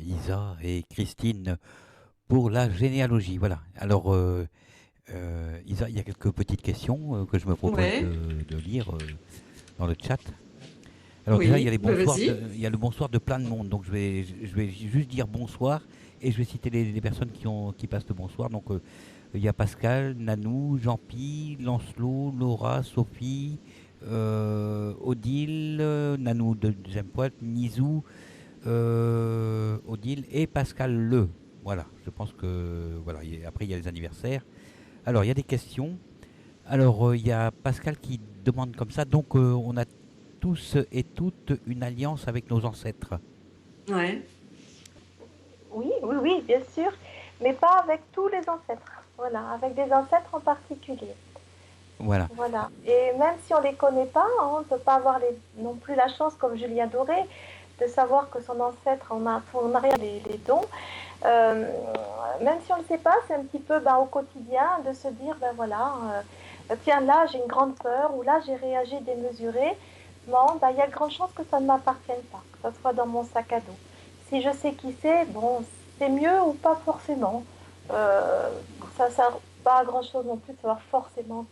Isa et Christine pour la généalogie. Voilà. Alors, Isa, il y a quelques petites questions que je me propose Ouais, de lire dans le chat. Alors déjà, il y a oui, bah vas-y. il y a le bonsoir de plein de monde. Donc je vais juste dire bonsoir et je vais citer les personnes qui passent le bonsoir. Donc il y a Pascal, Nanou, Jean-Pi, Lancelot, Laura, Sophie, Odile, Nanou de deuxième poète, Nizou, Odile et Pascal Le. Voilà, je pense que voilà. Après il y a les anniversaires. Alors il y a des questions. Alors il y a Pascal qui demande comme ça. Donc on a tous et toutes une alliance avec nos ancêtres. Ouais. Oui, oui, oui, bien sûr, mais pas avec tous les ancêtres. Voilà, avec des ancêtres en particulier. Voilà. Voilà. Et même si on ne les connaît pas, hein, on ne peut pas avoir non plus la chance, comme Julien Doré, de savoir que son ancêtre en arrière les dons. Même si on ne le sait pas, c'est un petit peu au quotidien de se dire, ben voilà, tiens, là j'ai une grande peur, ou là j'ai réagi démesuré. Bon, il y a de grandes chances que ça ne m'appartienne pas, que ça soit dans mon sac à dos. Si je sais qui c'est, bon, c'est mieux ou pas forcément. Ça ne sert pas à grand chose non plus de savoir forcément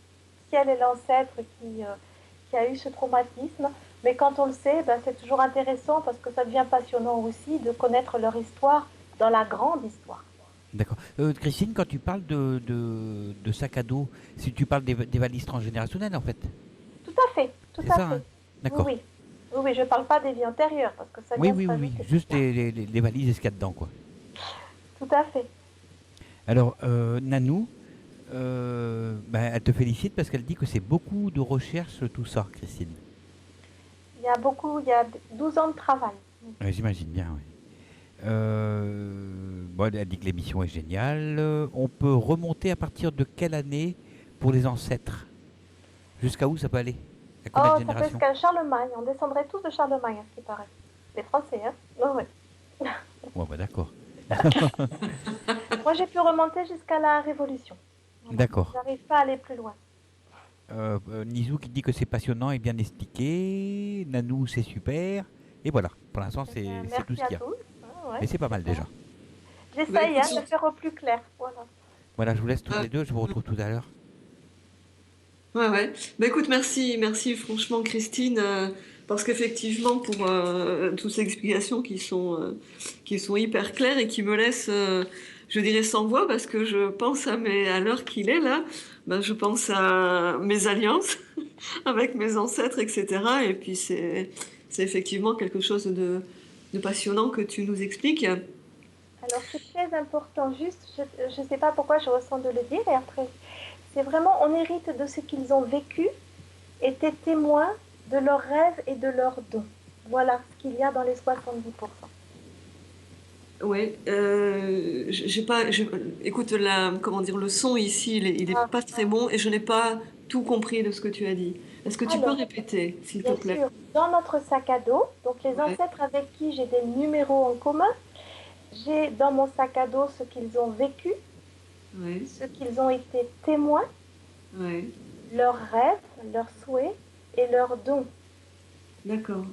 quel est l'ancêtre qui a eu ce traumatisme. Mais quand on le sait, c'est toujours intéressant parce que ça devient passionnant aussi de connaître leur histoire dans la grande histoire. D'accord. Christine, quand tu parles de sac à dos, si tu parles des valises transgénérationnelles en fait. Tout à fait, tout C'est à ça, fait. hein? D'accord. Oui, oui. Oui, oui, je ne parle pas des vies antérieures parce que ça Oui, vient se oui, oui, oui. rajouter. Juste les valises et ce qu'il y a dedans, quoi. Tout à fait. Alors, Nanou, elle te félicite parce qu'elle dit que c'est beaucoup de recherche, tout ça, Christine. Il y a 12 ans de travail. J'imagine bien, oui. Bon, elle dit que l'émission est géniale. On peut remonter à partir de quelle année pour les ancêtres? Jusqu'à où ça peut aller? À combien de Oh, ça fait générations? jusqu'à Charlemagne. On descendrait tous de Charlemagne, à ce qui paraît. Les Français, hein? Oh, ouais. Ouais, bah d'accord. Moi, j'ai pu remonter jusqu'à la Révolution. Voilà. D'accord. J'arrive pas à aller plus loin. Nizou qui dit que c'est passionnant et bien expliqué. Nanou, c'est super. Et voilà, pour l'instant, Eh c'est bien, tout merci ce à qu'il y a. tous. Ah, ouais, Et c'est pas mal super. déjà. Bah, J'essaye écoute, de faire au plus clair. Voilà. Voilà, je vous laisse toutes euh, les deux. Je vous retrouve tout à l'heure. ouais, ouais. Bah écoute, merci, merci franchement Christine, parce qu'effectivement pour toutes ces explications qui sont hyper claires et qui me laissent, je dirais sans voix, parce que je pense à l'heure qu'il est là, ben, je pense à mes alliances avec mes ancêtres, etc. Et puis c'est effectivement quelque chose de passionnant que tu nous expliques. Alors c'est très important, juste, je ne sais pas pourquoi je ressens de le dire, et après, c'est vraiment, on hérite de ce qu'ils ont vécu, étaient témoins de leurs rêves et de leurs dons. Voilà ce qu'il y a dans les 70%. Ouais, j'ai pas, écoute, comment dire, le son ici, il est Ah, pas très bon et je n'ai pas tout compris de ce que tu as dit. Est-ce que tu peux alors, répéter, s'il te bien plaît? sûr, dans notre sac à dos, donc les Ouais, ancêtres avec qui j'ai des numéros en commun, j'ai dans mon sac à dos ce qu'ils ont vécu, ouais, ce qu'ils ont été témoins, ouais, leurs rêves, leurs souhaits et leurs dons. d'accord,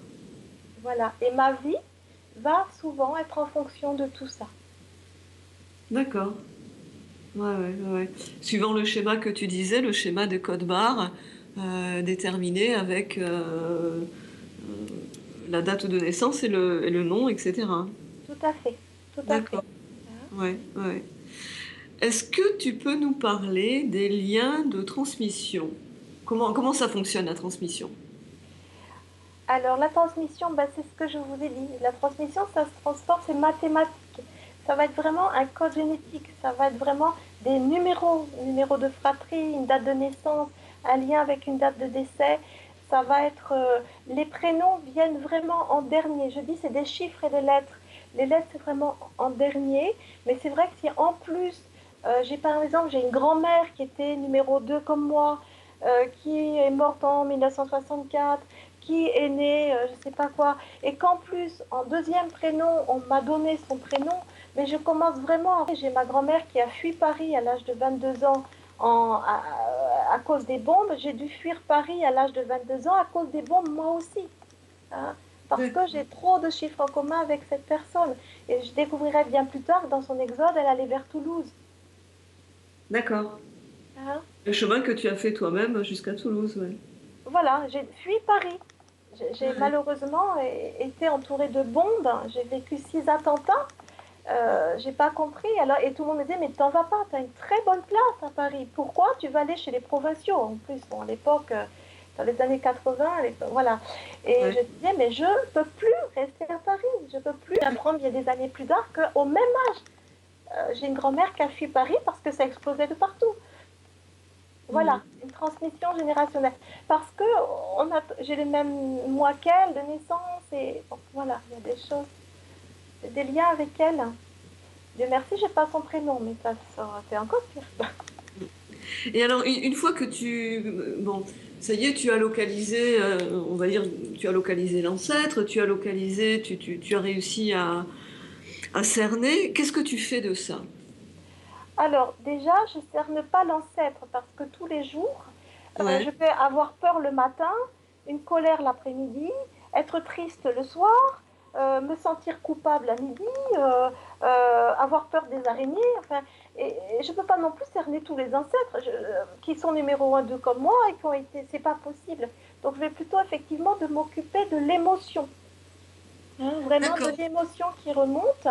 Voilà. Et ma vie va souvent être en fonction de tout ça. d'accord. Ouais, ouais, ouais, ouais. Suivant le schéma que tu disais, le schéma de code barre, déterminé avec la date de naissance et le nom, etc. Tout à fait. Tout à fait. D'accord, ouais, ouais. Est-ce que tu peux nous parler des liens de transmission? Comment ça fonctionne la transmission? Alors, la transmission, bah, c'est ce que je vous ai dit. La transmission, ça se transforme, c'est mathématique. Ça va être vraiment un code génétique. Ça va être vraiment des numéros, numéro de fratrie, une date de naissance, un lien avec une date de décès. Ça va être, les prénoms viennent vraiment en dernier. Je dis, c'est des chiffres et des lettres. Les lettres, c'est vraiment en dernier. Mais c'est vrai que si en plus, j'ai par exemple, j'ai une grand-mère qui était numéro 2 comme moi, qui est morte en 1964, qui est née, je sais pas quoi, et qu'en plus, en deuxième prénom, on m'a donné son prénom, mais je commence vraiment. J'ai ma grand-mère qui a fui Paris à l'âge de 22 ans à cause des bombes. J'ai dû fuir Paris à l'âge de 22 ans à cause des bombes, moi aussi. Hein, parce que j'ai trop de chiffres en commun avec cette personne. Et je découvrirai bien plus tard que dans son exode, elle allait vers Toulouse. D'accord. Hein. Le chemin que tu as fait toi-même jusqu'à Toulouse, ouais. Voilà, j'ai fui Paris. J'ai Ouais. malheureusement été entourée de bombes. J'ai vécu 6 attentats. J'ai pas compris. Alors, et tout le monde me disait, mais t'en vas pas, t'as une très bonne place à Paris. Pourquoi tu vas aller chez les provinciaux? En plus, bon, à l'époque, dans les années 80, voilà. Et Ouais. je disais, mais je peux plus rester à Paris. Je peux plus apprendre il y a des années plus tard qu'au même âge, j'ai une grand-mère qui a fui Paris parce que ça explosait de partout. Mhm. Voilà, une transmission générationnelle. Parce que j'ai les mêmes mois qu'elle de naissance et bon, voilà, il y a des choses, des liens avec elle. Dieu merci, j'ai pas son prénom, mais ça aurait été encore pire. Et alors, une fois que bon, ça y est, tu as localisé, on va dire, tu as localisé l'ancêtre, tu as localisé, tu as réussi à cerner. Qu'est-ce que tu fais de ça? Alors, déjà, je ne cerne pas l'ancêtre parce que tous les jours, Ouais, je vais avoir peur le matin, une colère l'après-midi, être triste le soir, me sentir coupable à midi, avoir peur des araignées. Enfin, et je ne peux pas non plus cerner tous les ancêtres qui sont numéro 1, 2 comme moi et qui ont été. C'est pas possible. Donc, je vais plutôt effectivement de m'occuper de l'émotion. Hein, vraiment de d'accord. l'émotion qui remonte.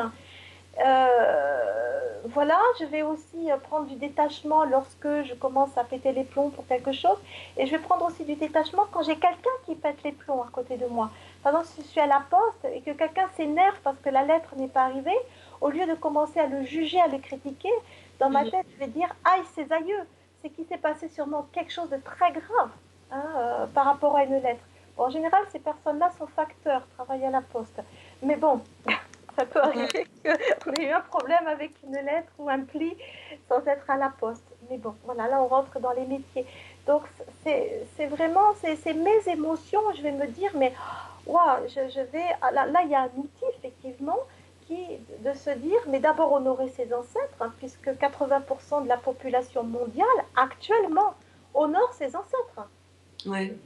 Voilà, je vais aussi prendre du détachement lorsque je commence à péter les plombs pour quelque chose. Et je vais prendre aussi du détachement quand j'ai quelqu'un qui pète les plombs à côté de moi. Par exemple, si je suis à la poste et que quelqu'un s'énerve parce que la lettre n'est pas arrivée, au lieu de commencer à le juger, à le critiquer, dans ma Mhm. tête, je vais dire, aïe, ses aïeux, c'est qu'il s'est passé sûrement quelque chose de très grave, hein, par rapport à une lettre. Bon, en général, ces personnes-là sont facteurs, travaillent à la poste. Mais bon, ça peut Ouais. arriver qu'on ait eu un problème avec une lettre ou un pli sans être à la poste. Mais bon, voilà, là on rentre dans les métiers. Donc c'est vraiment, c'est mes émotions. Je vais me dire, mais waouh, je vais. Là, il y a un outil effectivement qui, de se dire, mais d'abord honorer ses ancêtres, hein, puisque 80% de la population mondiale actuellement honore ses ancêtres. Ouais.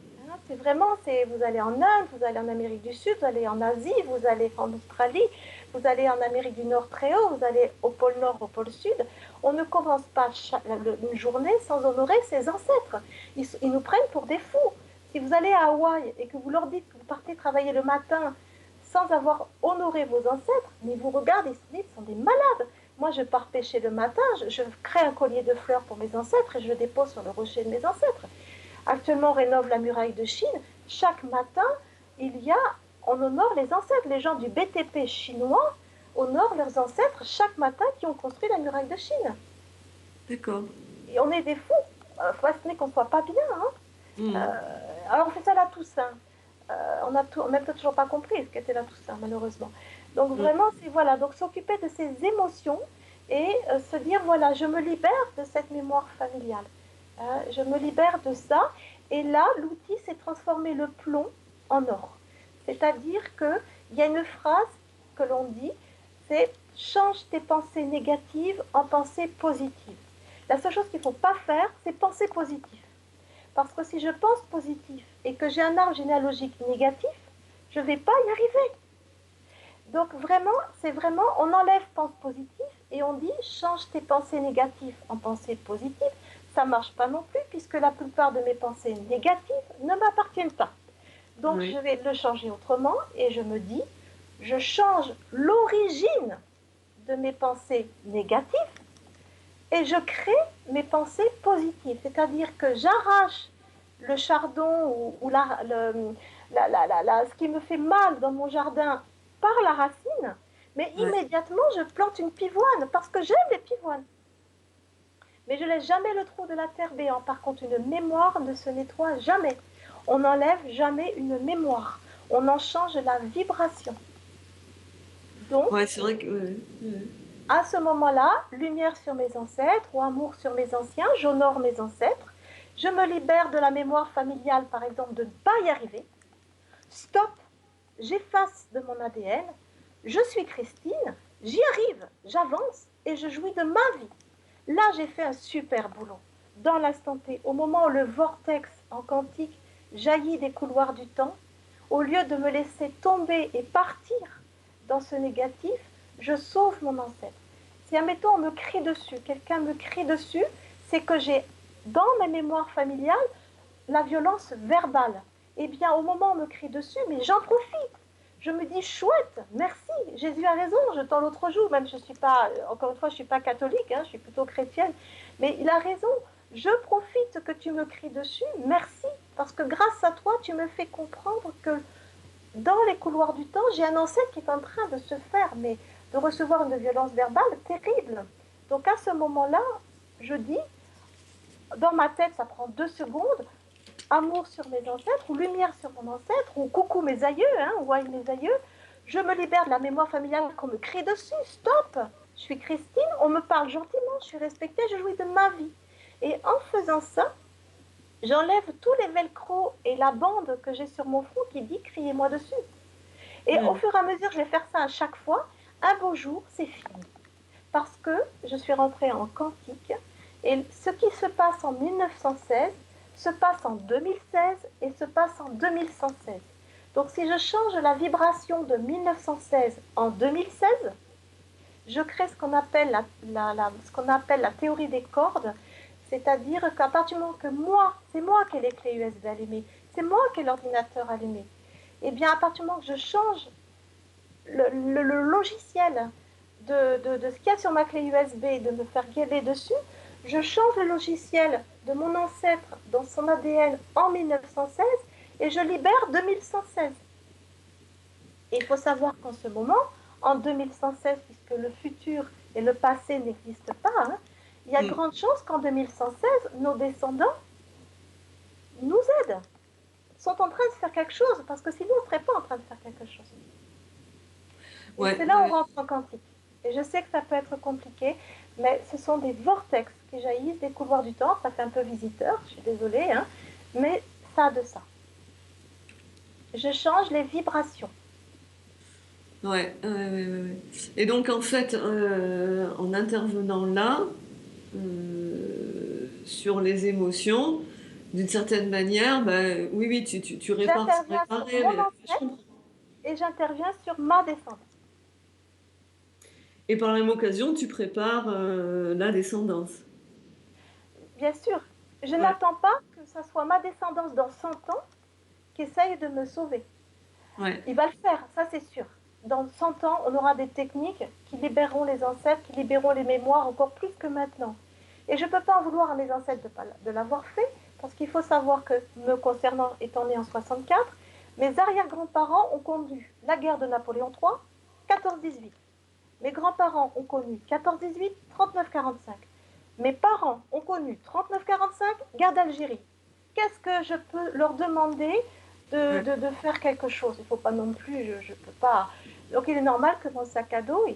C'est vraiment, vous allez en Inde, vous allez en Amérique du Sud, vous allez en Asie, vous allez en Australie, vous allez en Amérique du Nord très haut, vous allez au pôle Nord, au pôle Sud. On ne commence pas une journée sans honorer ses ancêtres. Ils nous prennent pour des fous. Si vous allez à Hawaï et que vous leur dites que vous partez travailler le matin sans avoir honoré vos ancêtres, mais vous regardent et se disent, ils sont des malades. Moi, je pars pêcher le matin, je crée un collier de fleurs pour mes ancêtres et je le dépose sur le rocher de mes ancêtres. Actuellement, on rénove la muraille de Chine. Chaque matin, on honore les ancêtres. Les gens du BTP chinois honorent leurs ancêtres chaque matin qui ont construit la muraille de Chine. D'accord. Et on est des fous. Faut ce n'est qu'on ne soit pas bien. Hein. Alors on fait ça la Toussaint. On n'a toujours pas compris ce qu'était la Toussaint, malheureusement. Donc vraiment, c'est voilà, donc s'occuper de ses émotions et se dire, voilà, je me libère de cette mémoire familiale. Je me libère de ça. Et là, l'outil, c'est transformer le plomb en or. C'est-à-dire qu'il y a une phrase que l'on dit, c'est « change tes pensées négatives en pensées positives ». La seule chose qu'il ne faut pas faire, c'est penser positif. Parce que si je pense positif et que j'ai un arbre généalogique négatif, je ne vais pas y arriver. Donc vraiment, c'est vraiment, on enlève pense positif et on dit change tes pensées négatives en pensées positives. Ça ne marche pas non plus puisque la plupart de mes pensées négatives ne m'appartiennent pas. Donc je vais le changer autrement et je me dis, je change l'origine de mes pensées négatives et je crée mes pensées positives. C'est-à-dire que j'arrache le chardon ou ce qui me fait mal dans mon jardin par la racine, mais immédiatement je plante une pivoine parce que j'aime les pivoines. Mais je ne laisse jamais le trou de la terre béant. Par contre, une mémoire ne se nettoie jamais. On n'enlève jamais une mémoire. On en change la vibration. Donc, c'est vrai que... à ce moment-là, lumière sur mes ancêtres ou amour sur mes anciens, j'honore mes ancêtres. Je me libère de la mémoire familiale, par exemple, de ne pas y arriver. Stop, j'efface de mon ADN. Je suis Christine, j'y arrive, j'avance et je jouis de ma vie. Là, j'ai fait un super boulot. Dans l'instant T, au moment où le vortex en quantique jaillit des couloirs du temps, au lieu de me laisser tomber et partir dans ce négatif, je sauve mon ancêtre. Si, admettons, on me crie dessus, quelqu'un me crie dessus, c'est que j'ai, dans mes mémoires familiales, la violence verbale. Eh bien, au moment où on me crie dessus, mais j'en profite. Je me dis, chouette, merci, Jésus a raison, je tends l'autre joue, même je ne suis pas, encore une fois, je ne suis pas catholique, je suis plutôt chrétienne, mais il a raison, je profite que tu me cries dessus, merci, parce que grâce à toi, tu me fais comprendre que dans les couloirs du temps, j'ai un ancêtre qui est en train de se faire, mais de recevoir une violence verbale terrible. Donc à ce moment-là, je dis, dans ma tête, ça prend 2 secondes, amour sur mes ancêtres, ou lumière sur mon ancêtre, ou coucou mes aïeux, ou aïe mes aïeux, je me libère de la mémoire familiale qu'on me crie dessus, stop, je suis Christine, on me parle gentiment, je suis respectée, je jouis de ma vie. Et en faisant ça, j'enlève tous les velcro et la bande que j'ai sur mon front qui dit « criez-moi dessus ». Et au fur et à mesure, je vais faire ça à chaque fois, un beau jour, c'est fini. Parce que je suis rentrée en quantique, et ce qui se passe en 1916 se passe en 2016 et se passe en 2116. Donc si je change la vibration de 1916 en 2016, je crée ce qu'on appelle la théorie des cordes, c'est-à-dire qu'à partir du moment que moi, c'est moi qui ai les clés USB allumées, c'est moi qui ai l'ordinateur allumé, et bien à partir du moment que je change le logiciel de ce qu'il y a sur ma clé USB, de me faire guider dessus, je change le logiciel de mon ancêtre dans son ADN en 1916 et je libère 2116. Et il faut savoir qu'en ce moment, en 2116, puisque le futur et le passé n'existent pas, il y a de grandes chances qu'en 2116, nos descendants nous aident, sont en train de faire quelque chose, parce que sinon on ne serait pas en train de faire quelque chose. Et c'est là où on rentre en quantique. Et je sais que ça peut être compliqué, mais ce sont des vortex qui jaillissent des couloirs du temps. Ça fait un peu visiteur, je suis désolée, mais ça a de ça. Je change les vibrations. Ouais. Et donc, en fait, en intervenant là, sur les émotions, d'une certaine manière, oui, tu répares sans réparer. Et j'interviens sur ma descendance. Et par la même occasion, tu prépares la descendance. Bien sûr. Je n'attends pas que ça soit ma descendance dans 100 ans qui essaye de me sauver. Ouais. Il va le faire, ça c'est sûr. Dans 100 ans, on aura des techniques qui libéreront les ancêtres, qui libéreront les mémoires encore plus que maintenant. Et je ne peux pas en vouloir à mes ancêtres de l'avoir fait, parce qu'il faut savoir que, me concernant, étant né en 64, mes arrière-grands-parents ont conduit la guerre de Napoléon III, 14-18. Mes grands-parents ont connu 14-18, 39-45. Mes parents ont connu 39-45, guerre d'Algérie. Qu'est-ce que je peux leur demander de faire quelque chose? Il ne faut pas non plus, je ne peux pas. Donc il est normal que mon sac à dos,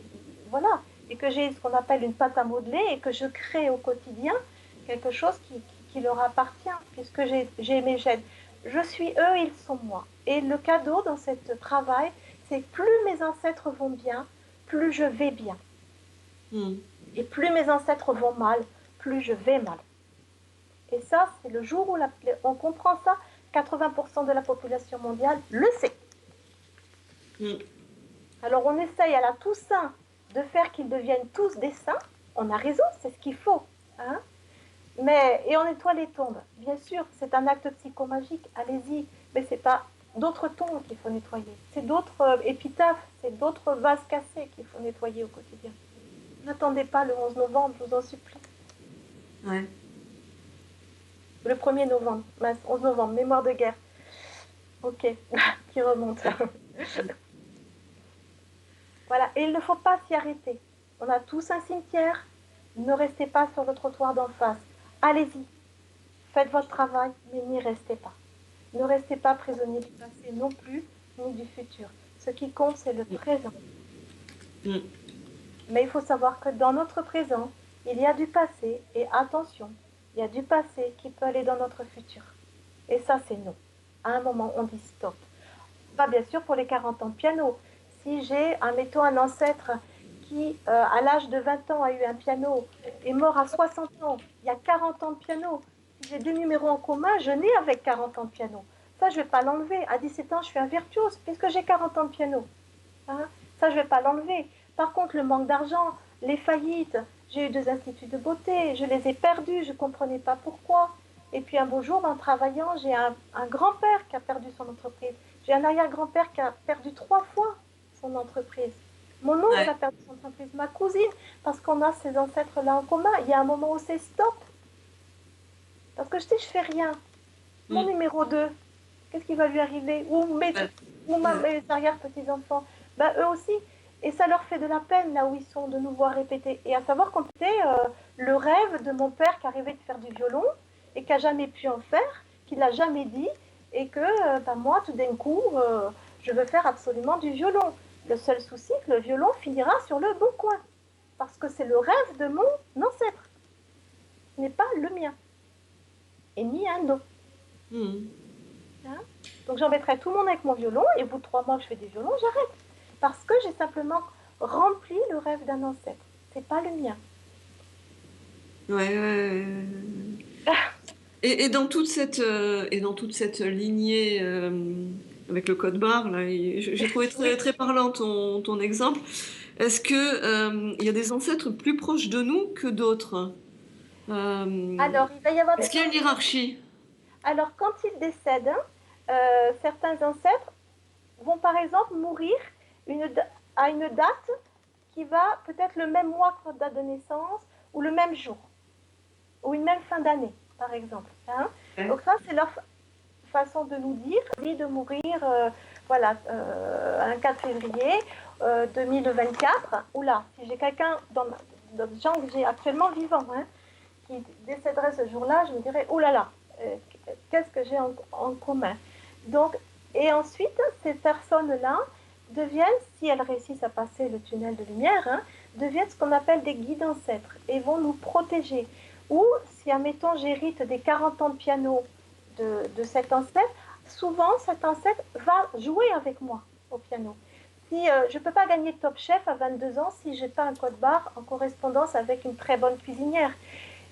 voilà, et que j'ai ce qu'on appelle une pâte à modeler et que je crée au quotidien quelque chose qui leur appartient, puisque j'ai mes gènes. Je suis eux, ils sont moi. Et le cadeau dans ce travail, c'est plus mes ancêtres vont bien, plus je vais bien. Et plus mes ancêtres vont mal, plus je vais mal. Et ça, c'est le jour où on comprend ça, 80% de la population mondiale le sait. Alors on essaye à la Toussaint de faire qu'ils deviennent tous des saints. On a raison, c'est ce qu'il faut. Hein, et on nettoie les tombes. Bien sûr, c'est un acte psychomagique, allez-y. Mais c'est pas d'autres tombes qu'il faut nettoyer. C'est d'autres épitaphes, c'est d'autres vases cassés qu'il faut nettoyer au quotidien. N'attendez pas le 11 novembre, je vous en supplie. Ouais. Le 1er novembre, 11 novembre, mémoire de guerre. Ok, qui remonte. Voilà, et il ne faut pas s'y arrêter. On a tous un cimetière, ne restez pas sur le trottoir d'en face. Allez-y, faites votre travail, mais n'y restez pas. Ne restez pas prisonnier du passé non plus, ni du futur. Ce qui compte, c'est le présent. Mais il faut savoir que dans notre présent, il y a du passé, et attention, il y a du passé qui peut aller dans notre futur. Et ça, c'est non. À un moment, on dit stop. Pas bien sûr pour les 40 ans de piano. Si j'ai, admettons, un ancêtre qui, à l'âge de 20 ans, a eu un piano, est mort à 60 ans, il y a 40 ans de piano. Si j'ai 2 numéros en commun, je nais avec 40 ans de piano. Ça, je ne vais pas l'enlever. À 17 ans, je suis un virtuose, puisque j'ai 40 ans de piano. Hein, ça, je ne vais pas l'enlever. Par contre, le manque d'argent, les faillites, j'ai eu 2 instituts de beauté, je les ai perdus, je ne comprenais pas pourquoi. Et puis un beau jour, en travaillant, j'ai un grand-père qui a perdu son entreprise. J'ai un arrière-grand-père qui a perdu 3 fois son entreprise. Mon oncle a perdu son entreprise, ma cousine, parce qu'on a ces ancêtres-là en commun. Il y a un moment où c'est stop. Parce que je dis, je fais rien. Mon numéro 2, qu'est-ce qui va lui arriver? Ou mes arrière-petits-enfants, ben, eux aussi. Et ça leur fait de la peine, là où ils sont, de nous voir répéter. Et à savoir qu'on était le rêve de mon père qui arrivait de faire du violon et qui n'a jamais pu en faire, qui ne l'a jamais dit, et que ben, moi, tout d'un coup, je veux faire absolument du violon. Le seul souci, que le violon finira sur le bon coin. Parce que c'est le rêve de mon ancêtre. Ce n'est pas le mien. Et ni un autre. Hein? Donc j'embêterai tout le monde avec mon violon, et au bout de 3 mois que je fais du violon, j'arrête. Parce que j'ai simplement rempli le rêve d'un ancêtre. C'est pas le mien. Ouais. Et dans toute cette lignée avec le code barre, là, j'ai trouvé très, très parlant ton exemple. Est-ce que il y a des ancêtres plus proches de nous que d'autres? Alors, il va y avoir. Est-ce qu'il y a une hiérarchie? Alors, quand ils décèdent, certains ancêtres vont par exemple mourir à une date qui va peut-être le même mois que votre date de naissance, ou le même jour, ou une même fin d'année, par exemple. Hein? Donc ça, c'est leur façon de nous dire, de mourir, un 4 février 2024. Oula, si j'ai quelqu'un dans les gens que j'ai actuellement vivants, hein, qui décéderait ce jour-là, je me dirais, oh là là, qu'est-ce que j'ai en commun? Donc, et ensuite, ces personnes-là deviennent, si elles réussissent à passer le tunnel de lumière, hein, deviennent ce qu'on appelle des guides ancêtres et vont nous protéger. Ou si, admettons, j'hérite des 40 ans de piano de cet ancêtre, souvent cet ancêtre va jouer avec moi au piano. Si je ne peux pas gagner Top Chef à 22 ans si je n'ai pas un code barre en correspondance avec une très bonne cuisinière.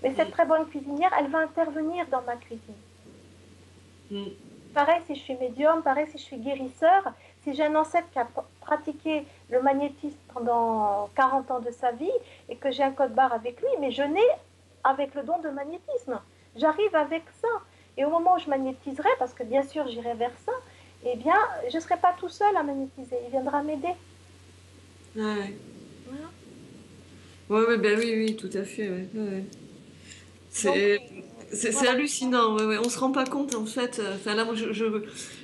Mais cette très bonne cuisinière, elle va intervenir dans ma cuisine. Pareil si je suis médium, pareil si je suis guérisseur, si j'ai un ancêtre qui a pratiqué le magnétisme pendant 40 ans de sa vie et que j'ai un code barre avec lui, mais je nais avec le don de magnétisme. J'arrive avec ça. Et au moment où je magnétiserai, parce que bien sûr j'irai vers ça, eh bien, je ne serai pas tout seul à magnétiser. Il viendra m'aider. Ouais. Ouais, ben oui, tout à fait. Ouais. C'est hallucinant. Ouais. On ne se rend pas compte, en fait. Enfin, là, moi,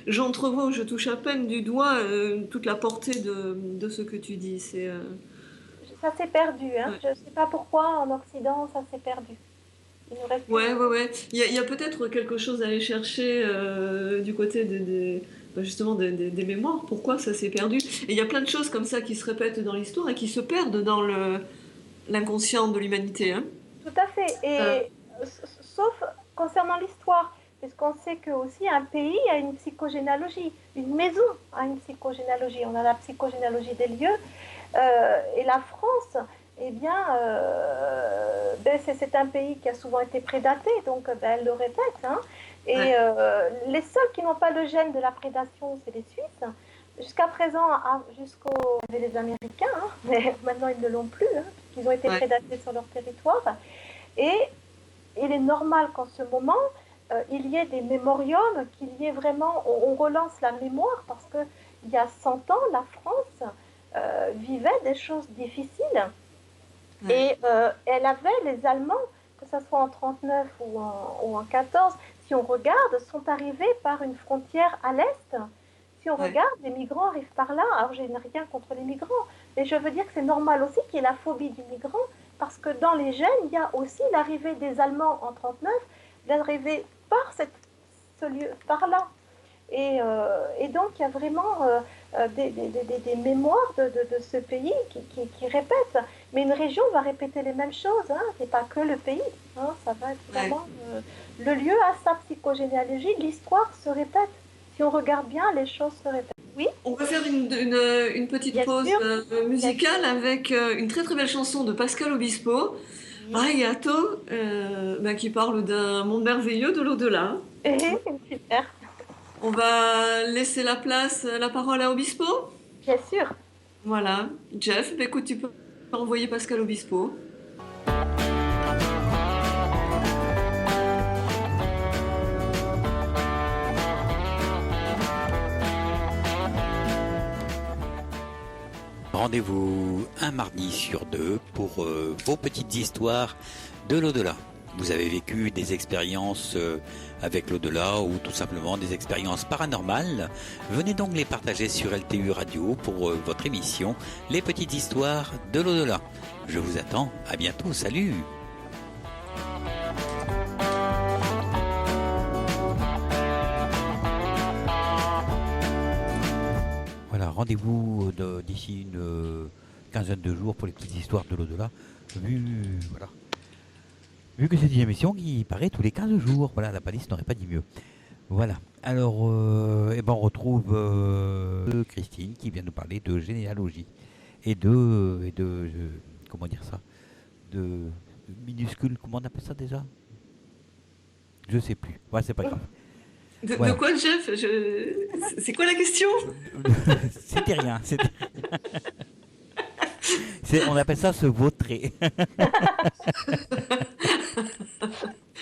j'entrevois, je touche à peine du doigt toute la portée de ce que tu dis. ça s'est perdu, hein. Ouais. Je ne sais pas pourquoi en Occident ça s'est perdu. Il nous reste plus Ouais, ouais, beaucoup. ouais. Il y a peut-être quelque chose à aller chercher du côté bah, justement des mémoires. Pourquoi ça s'est perdu? Et il y a plein de choses comme ça qui se répètent dans l'histoire et qui se perdent dans l'inconscient de l'humanité, hein. Tout à fait. Euh, Et sauf concernant l'histoire, puisqu'on sait que aussi un pays a une psychogénéalogie, une maison a une psychogénéalogie. On a la psychogénéalogie des lieux. Et la France, eh bien, ben, c'est un pays qui a souvent été prédaté, donc ben, elle le répète, hein. Et ouais, les seuls qui n'ont pas le gène de la prédation, c'est les Suisses. Jusqu'à présent, jusqu'aux les Américains, hein, mais maintenant ils ne l'ont plus, hein, puisqu'ils ont été ouais, prédatés sur leur territoire. Et il est normal qu'en ce moment, il y ait des mémoriums, qu'il y ait vraiment, on relance la mémoire, parce qu'il y a 100 ans, la France vivait des choses difficiles. ouais, Et elle avait, les Allemands, que ce soit en 39 ou en 14, si on regarde, sont arrivés par une frontière à l'Est. Si on ouais, regarde, les migrants arrivent par là. Alors, je n'ai rien contre les migrants, mais je veux dire que c'est normal aussi qu'il y ait la phobie du migrant, parce que dans les gènes, il y a aussi l'arrivée des Allemands en 39, l'arrivée par ce lieu, par là. Et donc, il y a vraiment des mémoires de ce pays qui répètent. Mais une région va répéter les mêmes choses, hein. C'est pas que le pays, hein. Ça va être ouais. vraiment le lieu a sa psychogénéalogie, l'histoire se répète. Si on regarde bien, les choses se répètent. Oui, On va faire une petite bien pause sûr, bien sûr. musicale avec une très très belle chanson de Pascal Obispo, Oui. Arigato, bah, qui parle d'un monde merveilleux de l'au-delà. Super, On va laisser la parole à Obispo. bien sûr. Voilà, Jeff, bah, écoute, tu peux envoyer Pascal Obispo. Rendez-vous un mardi sur deux pour vos petites histoires de l'au-delà. Vous avez vécu des expériences avec l'au-delà ou tout simplement des expériences paranormales. Venez donc les partager sur LTU Radio pour votre émission Les petites histoires de l'au-delà. Je vous attends, à bientôt, salut! Voilà, rendez-vous d'ici une quinzaine de jours pour les petites histoires de l'au-delà. Voilà. Vu que c'est une émission qui paraît tous les 15 jours, voilà, la palisse n'aurait pas dit mieux. Voilà. Alors, eh ben on retrouve Christine qui vient nous parler de généalogie et de comment dire ça, de minuscules, comment on appelle ça déjà? Je sais plus. Ouais, c'est pas grave. De Voilà. quoi, Jeff? C'est quoi la question? C'était rien. On appelle ça se vautrer.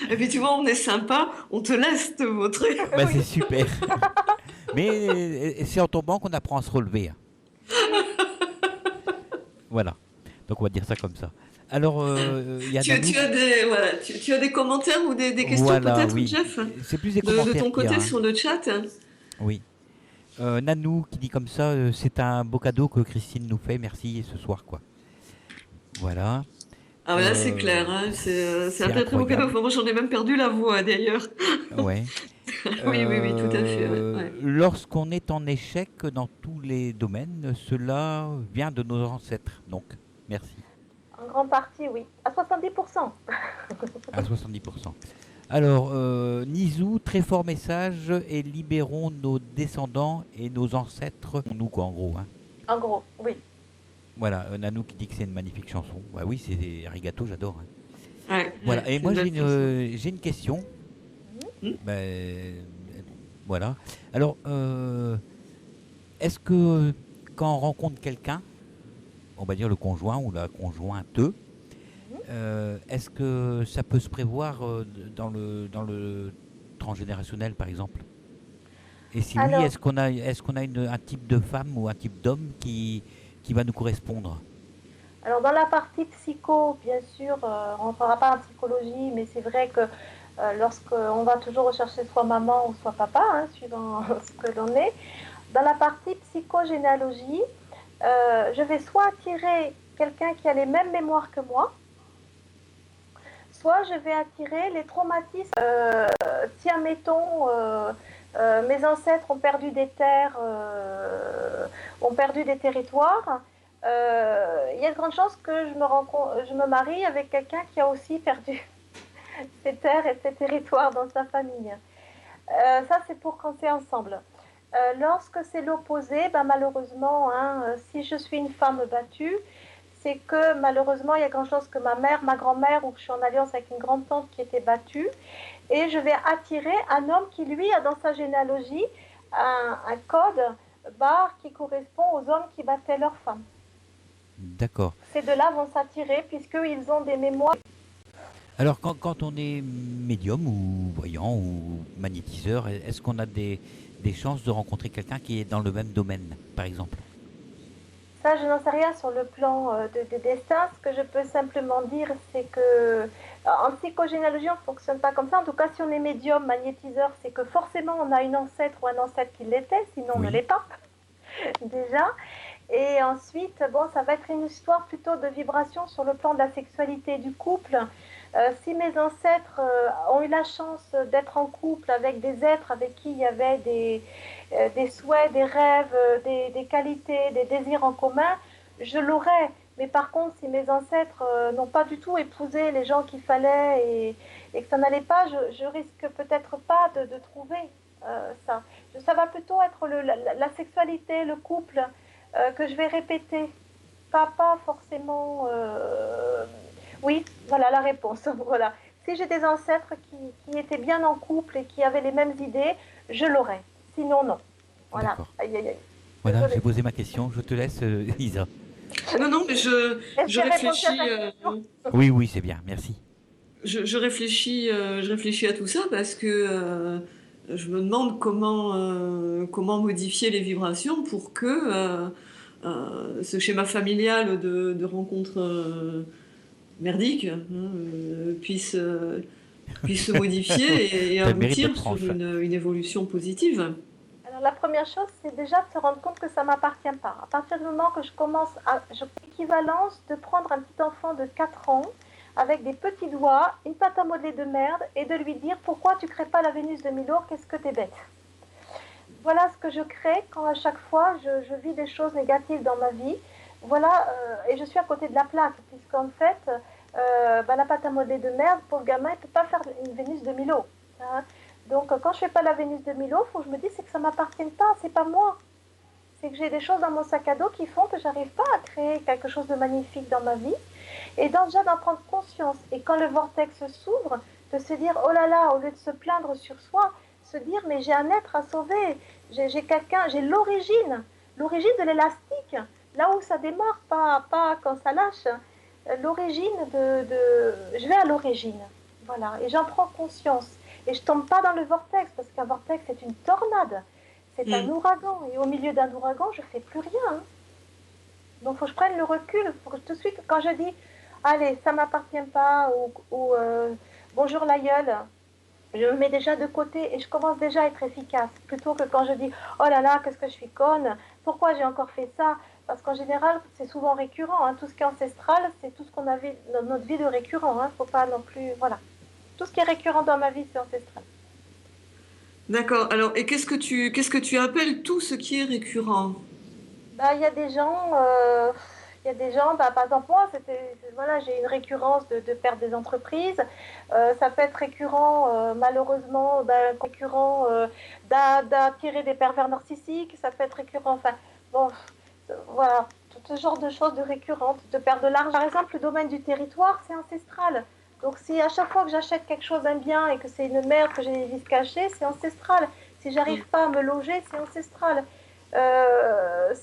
Et puis tu vois, on est sympa, on te laisse te vautrer. Bah, c'est super. Mais c'est en tombant qu'on apprend à se relever, hein. Voilà. Donc on va dire ça comme ça. Alors, il y a Nanou. Voilà, tu as des commentaires ou des questions Voilà, peut-être, oui. Jeff? C'est plus des De commentaires ton qu'il y a, côté hein. sur le chat? Oui. Nanou qui dit comme ça, c'est un beau cadeau que Christine nous fait. Merci ce soir, quoi. Voilà. Ah ouais, là c'est clair, hein, c'est un C'est très très beau cadeau. incroyable. Enfin, moi j'en ai même perdu la voix d'ailleurs. Ouais. Oui, oui, oui, tout à fait. Ouais, ouais. Lorsqu'on est en échec dans tous les domaines, cela vient de nos ancêtres. Donc, merci. En grande partie, oui. À 70%. À 70%. Alors, Nizou, très fort message et libérons nos descendants et nos ancêtres. Nous, quoi, en gros, hein. En gros, oui. Voilà, Nanou qui dit que c'est une magnifique chanson. Bah oui, c'est Arigato, j'adore, hein. Ouais, Voilà, ouais, et c'est moi une belle chanson. j'ai une question. Hmm. Voilà. Alors, est-ce que quand on rencontre quelqu'un, on va dire le conjoint ou la conjointe, est-ce que ça peut se prévoir dans le transgénérationnel, par exemple? Et si oui, Alors, est-ce qu'on a un type de femme ou un type d'homme qui va nous correspondre? alors, dans la partie psycho, bien sûr, on ne rentrera pas en psychologie, mais c'est vrai que lorsqu'on va toujours rechercher soit maman ou soit papa, hein, suivant ce que l'on est, dans la partie psychogénéalogie, je vais soit attirer quelqu'un qui a les mêmes mémoires que moi, soit je vais attirer les traumatismes. Tiens, mettons, mes ancêtres ont perdu des terres, ont perdu des territoires. Il y a de grandes chances que je me marie avec quelqu'un qui a aussi perdu ses terres et ses territoires dans sa famille. Ça, c'est pour quand c'est ensemble. Lorsque c'est l'opposé, ben, malheureusement, hein, si je suis une femme battue, c'est que malheureusement, il y a grand chose que ma mère, ma grand-mère, ou que je suis en alliance avec une grande-tante qui était battue, et je vais attirer un homme qui, lui, a dans sa généalogie un code barre qui correspond aux hommes qui battaient leurs femmes. D'accord. Ces deux-là vont s'attirer puisqu'ils ont des mémoires. Alors, quand on est médium ou voyant ou magnétiseur, est-ce qu'on a des chances de rencontrer quelqu'un qui est dans le même domaine, par exemple? Ça, je n'en sais rien sur le plan de destin. Ce que je peux simplement dire, c'est que en psychogénéalogie, on ne fonctionne pas comme ça. En tout cas, si on est médium, magnétiseur, c'est que forcément, on a une ancêtre ou un ancêtre qui l'était, sinon on ne Oui. l'est pas, déjà. Et ensuite, bon, ça va être une histoire plutôt de vibration sur le plan de la sexualité du couple. Si mes ancêtres ont eu la chance d'être en couple avec des êtres avec qui il y avait des souhaits, des rêves, des qualités, des désirs en commun, je l'aurais. Mais par contre, si mes ancêtres n'ont pas du tout épousé les gens qu'il fallait et que ça n'allait pas, je risque peut-être pas de trouver ça. Ça va plutôt être la sexualité, le couple que je vais répéter. Pas forcément... Oui, voilà la réponse. Voilà. Si j'ai des ancêtres qui étaient bien en couple et qui avaient les mêmes idées, je l'aurais. Sinon, non. Voilà. D'accord. Aïe, aïe, aïe. Voilà, Désolée. j'ai posé ma question. Je te laisse, Isa. Non, mais Est-ce je que j'ai répondu à réfléchis. ta question? Oui, c'est bien. Merci. Je réfléchis à tout ça parce que je me demande comment modifier les vibrations pour que ce schéma familial de rencontres merdiques puisse se modifier et Ça mérite aboutir d'être sur franche. une évolution positive. Alors, la première chose, c'est déjà de se rendre compte que ça ne m'appartient pas. À partir du moment que je commence l'équivalence de prendre un petit enfant de 4 ans avec des petits doigts, une pâte à modeler de merde et de lui dire pourquoi tu ne crées pas la Vénus de Milo, qu'est-ce que t'es bête. Voilà ce que je crée quand à chaque fois je vis des choses négatives dans ma vie. Voilà, et je suis à côté de la plaque, puisqu'en fait, la pâte à modeler de merde, pauvre gamin, il ne peut pas faire une Vénus de Milo. Hein. Donc, quand je ne fais pas la Vénus de Milo, il faut que je me dise c'est que ça ne m'appartient pas, c'est pas moi. C'est que j'ai des choses dans mon sac à dos qui font que j'arrive pas à créer quelque chose de magnifique dans ma vie. Et déjà d'en prendre conscience. Et quand le vortex s'ouvre, de se dire oh là là, au lieu de se plaindre sur soi, se dire mais j'ai un être à sauver, j'ai quelqu'un, j'ai l'origine de l'élastique, là où ça démarre, pas quand ça lâche. L'origine je vais à l'origine. Voilà, et j'en prends conscience. Et je tombe pas dans le vortex, parce qu'un vortex, c'est une tornade. C'est un ouragan. Et au milieu d'un ouragan, je fais plus rien. Hein. Donc, il faut que je prenne le recul. Faut que tout de suite, quand je dis, allez, ça m'appartient pas, ou bonjour la gueule, je me mets déjà de côté et je commence déjà à être efficace. Plutôt que quand je dis, oh là là, qu'est-ce que je suis conne, pourquoi j'ai encore fait ça? Parce qu'en général, c'est souvent récurrent. Hein. Tout ce qui est ancestral, c'est tout ce qu'on a vu dans notre vie de récurrent. Hein. Faut pas non plus, voilà. Tout ce qui est récurrent dans ma vie, c'est ancestral. D'accord. Alors, et qu'est-ce que tu appelles tout ce qui est récurrent? Il y a des gens, par exemple moi, voilà, j'ai une récurrence de perte des entreprises. Ça peut être récurrent, malheureusement, récurrent d'attirer des pervers narcissiques. Ça peut être récurrent, enfin, bon, voilà, tout ce genre de choses de récurrentes, de perdre de l'argent. Par exemple, le domaine du territoire, c'est ancestral. Donc si à chaque fois que j'achète quelque chose, un bien, et que c'est une merde, que j'ai des vis cachés, c'est ancestral. Si j'arrive pas à me loger, c'est ancestral.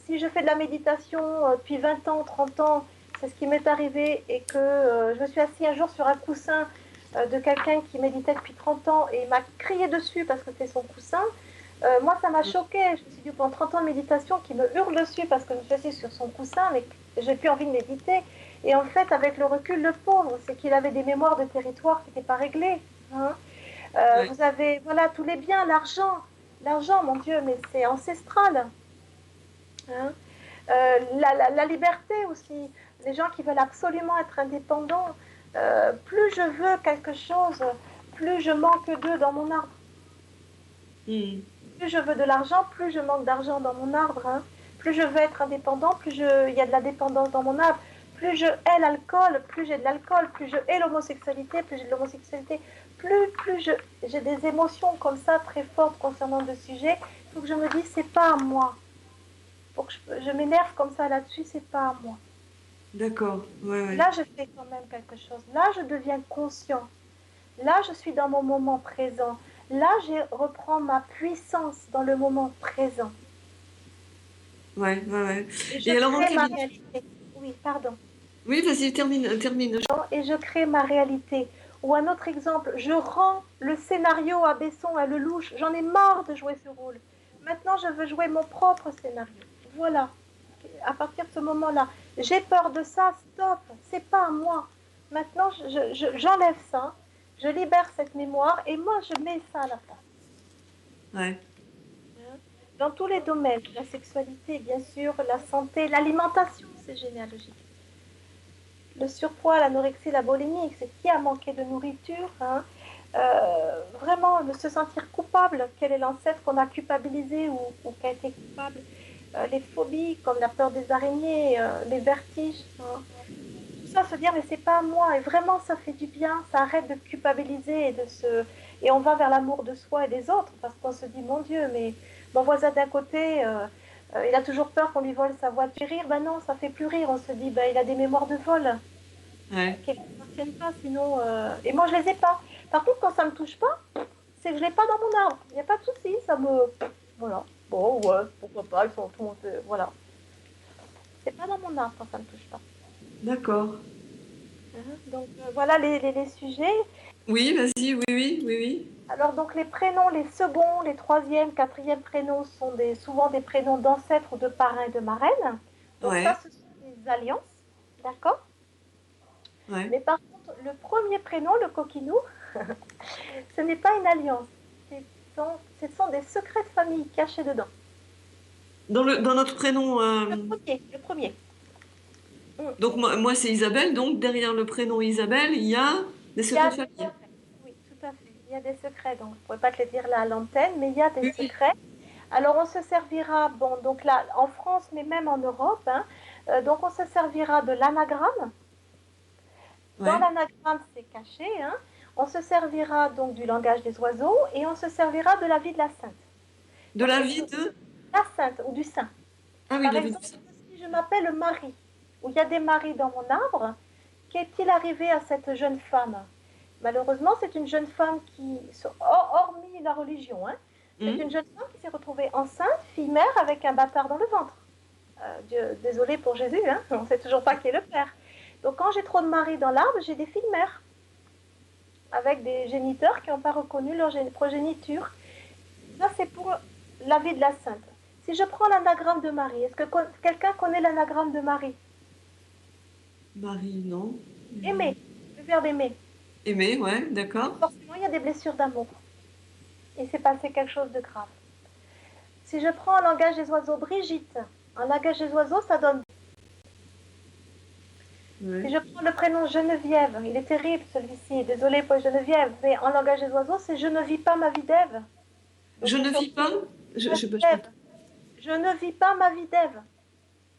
Si je fais de la méditation depuis 20 ans, 30 ans, c'est ce qui m'est arrivé et que je me suis assise un jour sur un coussin de quelqu'un qui méditait depuis 30 ans et il m'a crié dessus parce que c'était son coussin. Moi, ça m'a choquée. Je me suis dit, pendant 30 ans de méditation, qui me hurle dessus parce que je me suis assise sur son coussin, mais j'ai plus envie de méditer. Et en fait, avec le recul, le pauvre, c'est qu'il avait des mémoires de territoire qui n'étaient pas réglées. Hein. Oui. Vous avez, voilà, tous les biens, l'argent. L'argent, mon Dieu, mais c'est ancestral. Hein. La liberté aussi. Les gens qui veulent absolument être indépendants, plus je veux quelque chose, plus je manque d'eux dans mon arbre. Plus je veux de l'argent, plus je manque d'argent dans mon arbre. Hein. Plus je veux être indépendant, plus il y a de la dépendance dans mon arbre. Plus je hais l'alcool, plus j'ai de l'alcool. Plus je hais l'homosexualité, plus j'ai de l'homosexualité. Plus j'ai des émotions comme ça très fortes concernant le sujet. Il faut que je me dise, c'est pas à moi. Pour que je m'énerve comme ça là-dessus, c'est pas à moi. D'accord. Ouais. Là, je fais quand même quelque chose. Là, je deviens conscient. Là, je suis dans mon moment présent. Là, je reprends ma puissance dans le moment présent. Ouais. Et je crée ma réalité. Oui, pardon. Oui, vas-y, termine. Et je crée ma réalité. Ou un autre exemple, je rends le scénario à Besson, à Lelouch. J'en ai marre de jouer ce rôle. Maintenant, je veux jouer mon propre scénario. Voilà. À partir de ce moment-là, j'ai peur de ça, stop. C'est pas à moi. Maintenant, j'enlève ça. Je libère cette mémoire et moi, je mets ça à la place. Ouais. Dans tous les domaines, la sexualité, bien sûr, la santé, l'alimentation, c'est généalogique. Le surpoids, l'anorexie, la boulimie, c'est qui a manqué de nourriture. Hein. Vraiment, se sentir coupable, quel est l'ancêtre qu'on a culpabilisé ou qui a été coupable. Les phobies, comme la peur des araignées, les vertiges. Hein. Tout ça, se dire, mais c'est pas à moi. Et vraiment, ça fait du bien, ça arrête de culpabiliser et on va vers l'amour de soi et des autres, parce qu'on se dit, mon Dieu, mais mon voisin d'un côté, il a toujours peur qu'on lui vole sa voiture. Rire, ben non, ça fait plus rire. On se dit, ben, il a des mémoires de vol. Ouais. Qui ne m'appartiennent pas, sinon. Et moi, je les ai pas. Par contre, quand ça me touche pas, c'est que je l'ai pas dans mon arbre. Il n'y a pas de souci, ça me. Voilà. Bon, ouais, pourquoi pas, ils sont tout montés. Voilà. C'est pas dans mon arbre quand ça me touche pas. D'accord. Donc, voilà les sujets. Oui, vas-y, oui. Alors, donc, les prénoms, les seconds, les troisièmes, quatrièmes prénoms sont souvent des prénoms d'ancêtres ou de parrains et de marraines. Donc, ça, ce sont des alliances. D'accord ? Ouais. Mais par contre, le premier prénom, le coquinou, ce n'est pas une alliance. Ce sont des secrets de famille cachés dedans. Dans notre prénom. Le premier. Donc moi c'est Isabelle, donc derrière le prénom Isabelle, il y a des secrets de famille. Oui, tout à fait. Il y a des secrets, donc je ne pourrais pas te les dire là à l'antenne, mais il y a des secrets. Alors on se servira, bon, donc là, en France, mais même en Europe, hein, donc on se servira de l'anagramme. Dans l'anagramme, c'est caché, hein. On se servira donc du langage des oiseaux et on se servira de la vie de la sainte. De la vie de la sainte ou du saint. Ah oui, Par la exemple, vie du saint. si je m'appelle Marie, où il y a des maris dans mon arbre, qu'est-il arrivé à cette jeune femme? Malheureusement, c'est une jeune femme qui, hormis la religion, hein, c'est une jeune femme qui s'est retrouvée enceinte, fille-mère, avec un bâtard dans le ventre. Désolée pour Jésus, hein, on ne sait toujours pas qui est le père. Donc quand j'ai trop de maris dans l'arbre, j'ai des filles-mères, avec des géniteurs qui n'ont pas reconnu leur progéniture. Ça, c'est pour la vie de la sainte. Si je prends l'anagramme de Marie, est-ce que quelqu'un connaît l'anagramme de Marie? Marie, non. Aimer, le verbe aimer. Aimer, ouais, d'accord. Forcément, il y a des blessures d'amour. Il s'est passé quelque chose de grave. Si je prends un langage des oiseaux, Brigitte, un langage des oiseaux, ça donne. Ouais. Si je prends le prénom Geneviève, il est terrible celui-ci, désolé pour Geneviève, mais en langage des oiseaux, c'est je ne vis pas ma vie d'Ève. Je ne vis pas je ne vis pas ma vie d'Ève.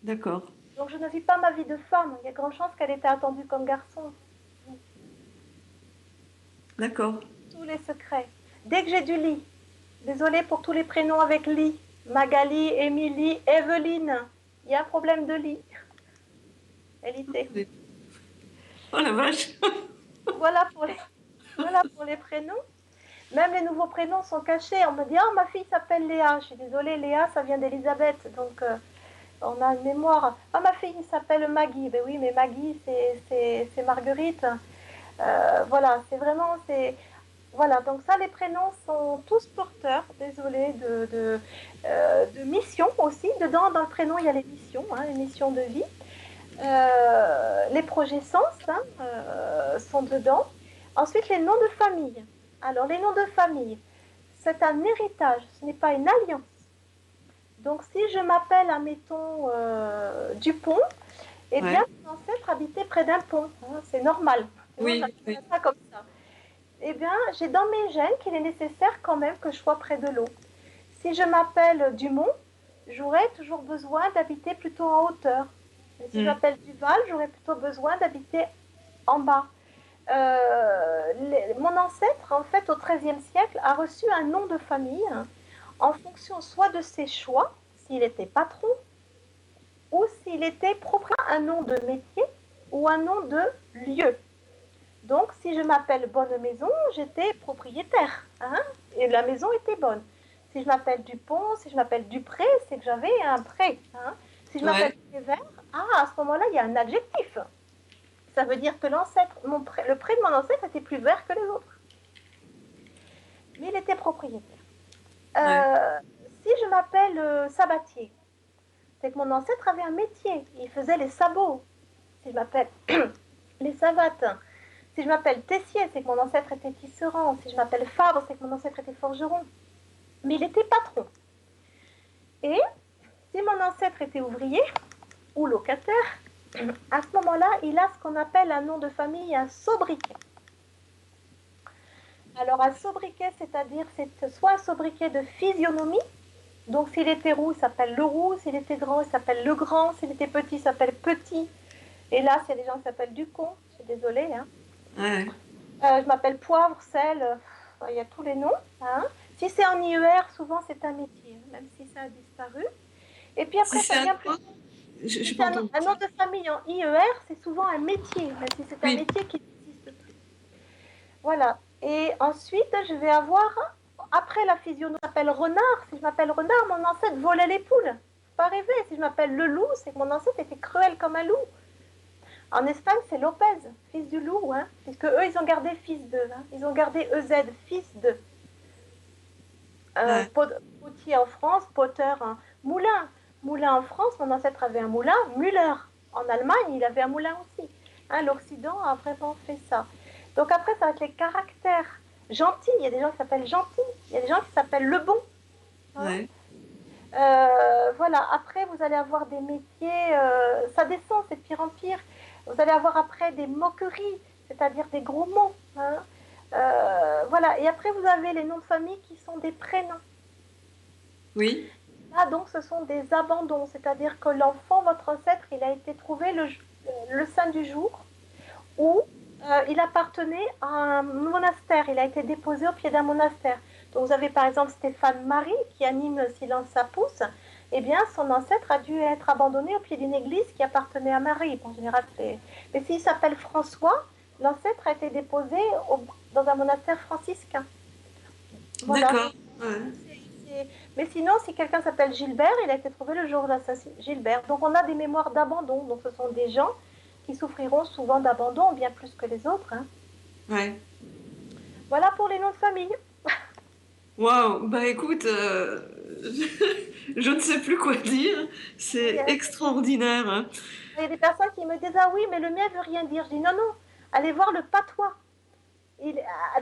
D'accord. Donc je ne vis pas ma vie de femme. Il y a grande chance qu'elle était attendue comme garçon. D'accord. Tous les secrets. Dès que j'ai du lit, désolé pour tous les prénoms avec lit, Magali, Émilie, Evelyne, il y a un problème de lit. Oh la vache. Voilà pour les prénoms. Même les nouveaux prénoms sont cachés. On me dit, oh, ma fille s'appelle Léa. Je suis désolée, Léa, ça vient d'Elisabeth. Donc, on a une mémoire. Ah, ma fille s'appelle Maggie. Ben oui, mais Maggie, c'est Marguerite. Voilà, c'est vraiment... Voilà, donc ça, les prénoms sont tous porteurs, désolée, de missions aussi. Dedans, dans le prénom, il y a les missions, hein, les missions de vie. Les projets sens sont dedans. Ensuite, les noms de famille. Alors, les noms de famille, c'est un héritage, ce n'est pas une alliance. Donc, si je m'appelle, admettons, Dupont, Eh bien, Ouais. mon ancêtre habitait près d'un pont, hein, c'est normal. Tu vois, on Oui, appelle oui. ça comme ça. Eh bien, j'ai dans mes gènes qu'il est nécessaire quand même que je sois près de l'eau. Si je m'appelle Dumont, j'aurai toujours besoin d'habiter plutôt en hauteur. Et si je Mm. m'appelle Duval, j'aurai plutôt besoin d'habiter en bas. Mon ancêtre, en fait, au XIIIe siècle, a reçu un nom de famille en fonction soit de ses choix, s'il était patron, ou s'il était propriétaire, un nom de métier ou un nom de lieu. Donc, si je m'appelle Bonne Maison, j'étais propriétaire, hein, et la maison était bonne. Si je m'appelle Dupont, si je m'appelle Dupré, c'est que j'avais un pré. Hein. Si je m'appelle Ouais. Prévert, à ce moment-là, il y a un adjectif. Ça veut dire que le pré de mon ancêtre était plus vert que les autres. Mais il était propriétaire. Ouais. Euh, si je m'appelle Sabatier, c'est que mon ancêtre avait un métier. Il faisait les sabots. Si je m'appelle les savates. Si je m'appelle Tessier, c'est que mon ancêtre était tisserand. Si je m'appelle Fabre, c'est que mon ancêtre était forgeron. Mais il était patron. Et si mon ancêtre était ouvrier ou locataire, à ce moment-là, il a ce qu'on appelle un nom de famille, un sobriquet. Alors, un sobriquet, c'est-à-dire, c'est soit un sobriquet de physionomie. Donc, s'il était roux, il s'appelle le roux. S'il était grand, il s'appelle le grand. S'il était petit, il s'appelle petit. Et là, s'il y a des gens qui s'appellent Ducon, je suis désolée. Hein. Ouais. Je m'appelle Poivre, Sel, il y a tous les noms. Hein. Si c'est en IER, souvent c'est un métier, même si ça a disparu. Et puis Si après, c'est ça un vient plus. quoi? Si J'ai c'est pas entendu un ça. nom de famille en IER, c'est souvent un métier, même si c'est un Oui. métier qui n'existe plus. Voilà. Et ensuite, je vais avoir, après la physionomie, je m'appelle Renard. Si je m'appelle Renard, mon ancêtre volait les poules. Faut pas rêver. Si je m'appelle le loup, c'est que mon ancêtre était cruel comme un loup. En Espagne, c'est Lopez, fils du loup, hein, puisque eux, ils ont gardé fils de. Hein, ils ont gardé EZ, fils de. Ouais. Potier en France, Potter, hein, moulin. Moulin en France, mon ancêtre avait un moulin, Müller. En Allemagne, il avait un moulin aussi. Hein, L'Occident a vraiment fait ça. Donc après, ça va être les caractères. Gentil, il y a des gens qui s'appellent Gentil, il y a des gens qui s'appellent Le Bon. Hein. Ouais. Voilà, après, vous allez avoir des métiers, ça descend, c'est de pire en pire. Vous allez avoir après des moqueries, c'est-à-dire des gros mots. Hein. Voilà, et après, vous avez les noms de famille qui sont des prénoms. Oui. Là, donc, ce sont des abandons, c'est-à-dire que l'enfant, votre ancêtre, il a été trouvé le saint du jour où il appartenait à un monastère, il a été déposé au pied d'un monastère. Donc vous avez par exemple Stéphane Marie qui anime Silence ça pousse. Eh bien, son ancêtre a dû être abandonné au pied d'une église qui appartenait à Marie. En général, mais s'il s'appelle François, l'ancêtre a été déposé dans un monastère franciscain. Voilà. D'accord. Ouais. Mais sinon, si quelqu'un s'appelle Gilbert, il a été trouvé le jour de l'assassinat. Gilbert. Donc on a des mémoires d'abandon. Donc ce sont des gens qui souffriront souvent d'abandon, bien plus que les autres. Hein. Ouais. Voilà pour les noms de famille. Waouh. Bah écoute, je ne sais plus quoi dire. C'est extraordinaire. Hein. Il y a des personnes qui me disent ah oui, mais le mien veut rien dire. Je dis non, non, allez voir le patois.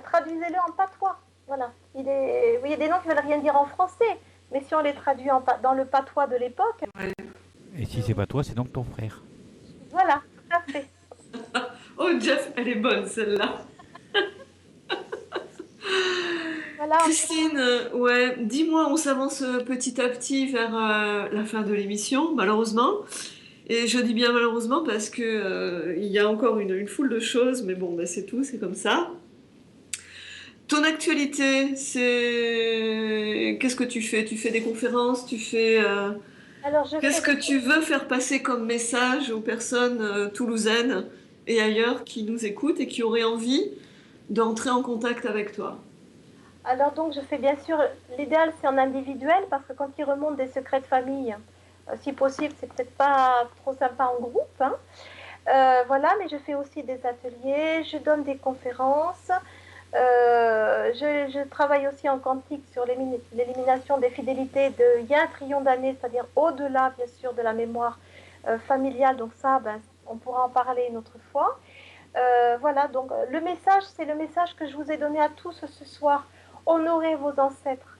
Traduisez-le en patois. Voilà. Oui, il y a des noms qui veulent rien dire en français, mais si on les traduit dans le patois de l'époque, Ouais. Et si c'est pas toi, c'est donc ton frère. voilà, tout à fait. Oh Jeff, elle est bonne celle-là. Voilà, Christine, ouais, dis-moi, on s'avance petit à petit vers la fin de l'émission, malheureusement. Et je dis bien malheureusement parce que il y a encore une foule de choses, mais bon, bah, c'est tout, c'est comme ça. Ton actualité, c'est qu'est-ce que tu fais? Tu fais des conférences, tu fais alors je qu'est-ce fais que des... tu veux faire passer comme message aux personnes toulousaines et ailleurs qui nous écoutent et qui auraient envie d'entrer en contact avec toi? Alors donc je fais bien sûr, l'idéal c'est en individuel parce que quand il remonte des secrets de famille, si possible c'est peut-être pas trop sympa en groupe. Hein. Voilà, mais je fais aussi des ateliers, je donne des conférences, je travaille aussi en quantique sur l'élimination des fidélités il y a un trillion d'années, c'est-à-dire au-delà bien sûr de la mémoire familiale, donc ça ben, on pourra en parler une autre fois. Voilà, donc le message, c'est le message que je vous ai donné à tous ce soir. Honorez vos ancêtres.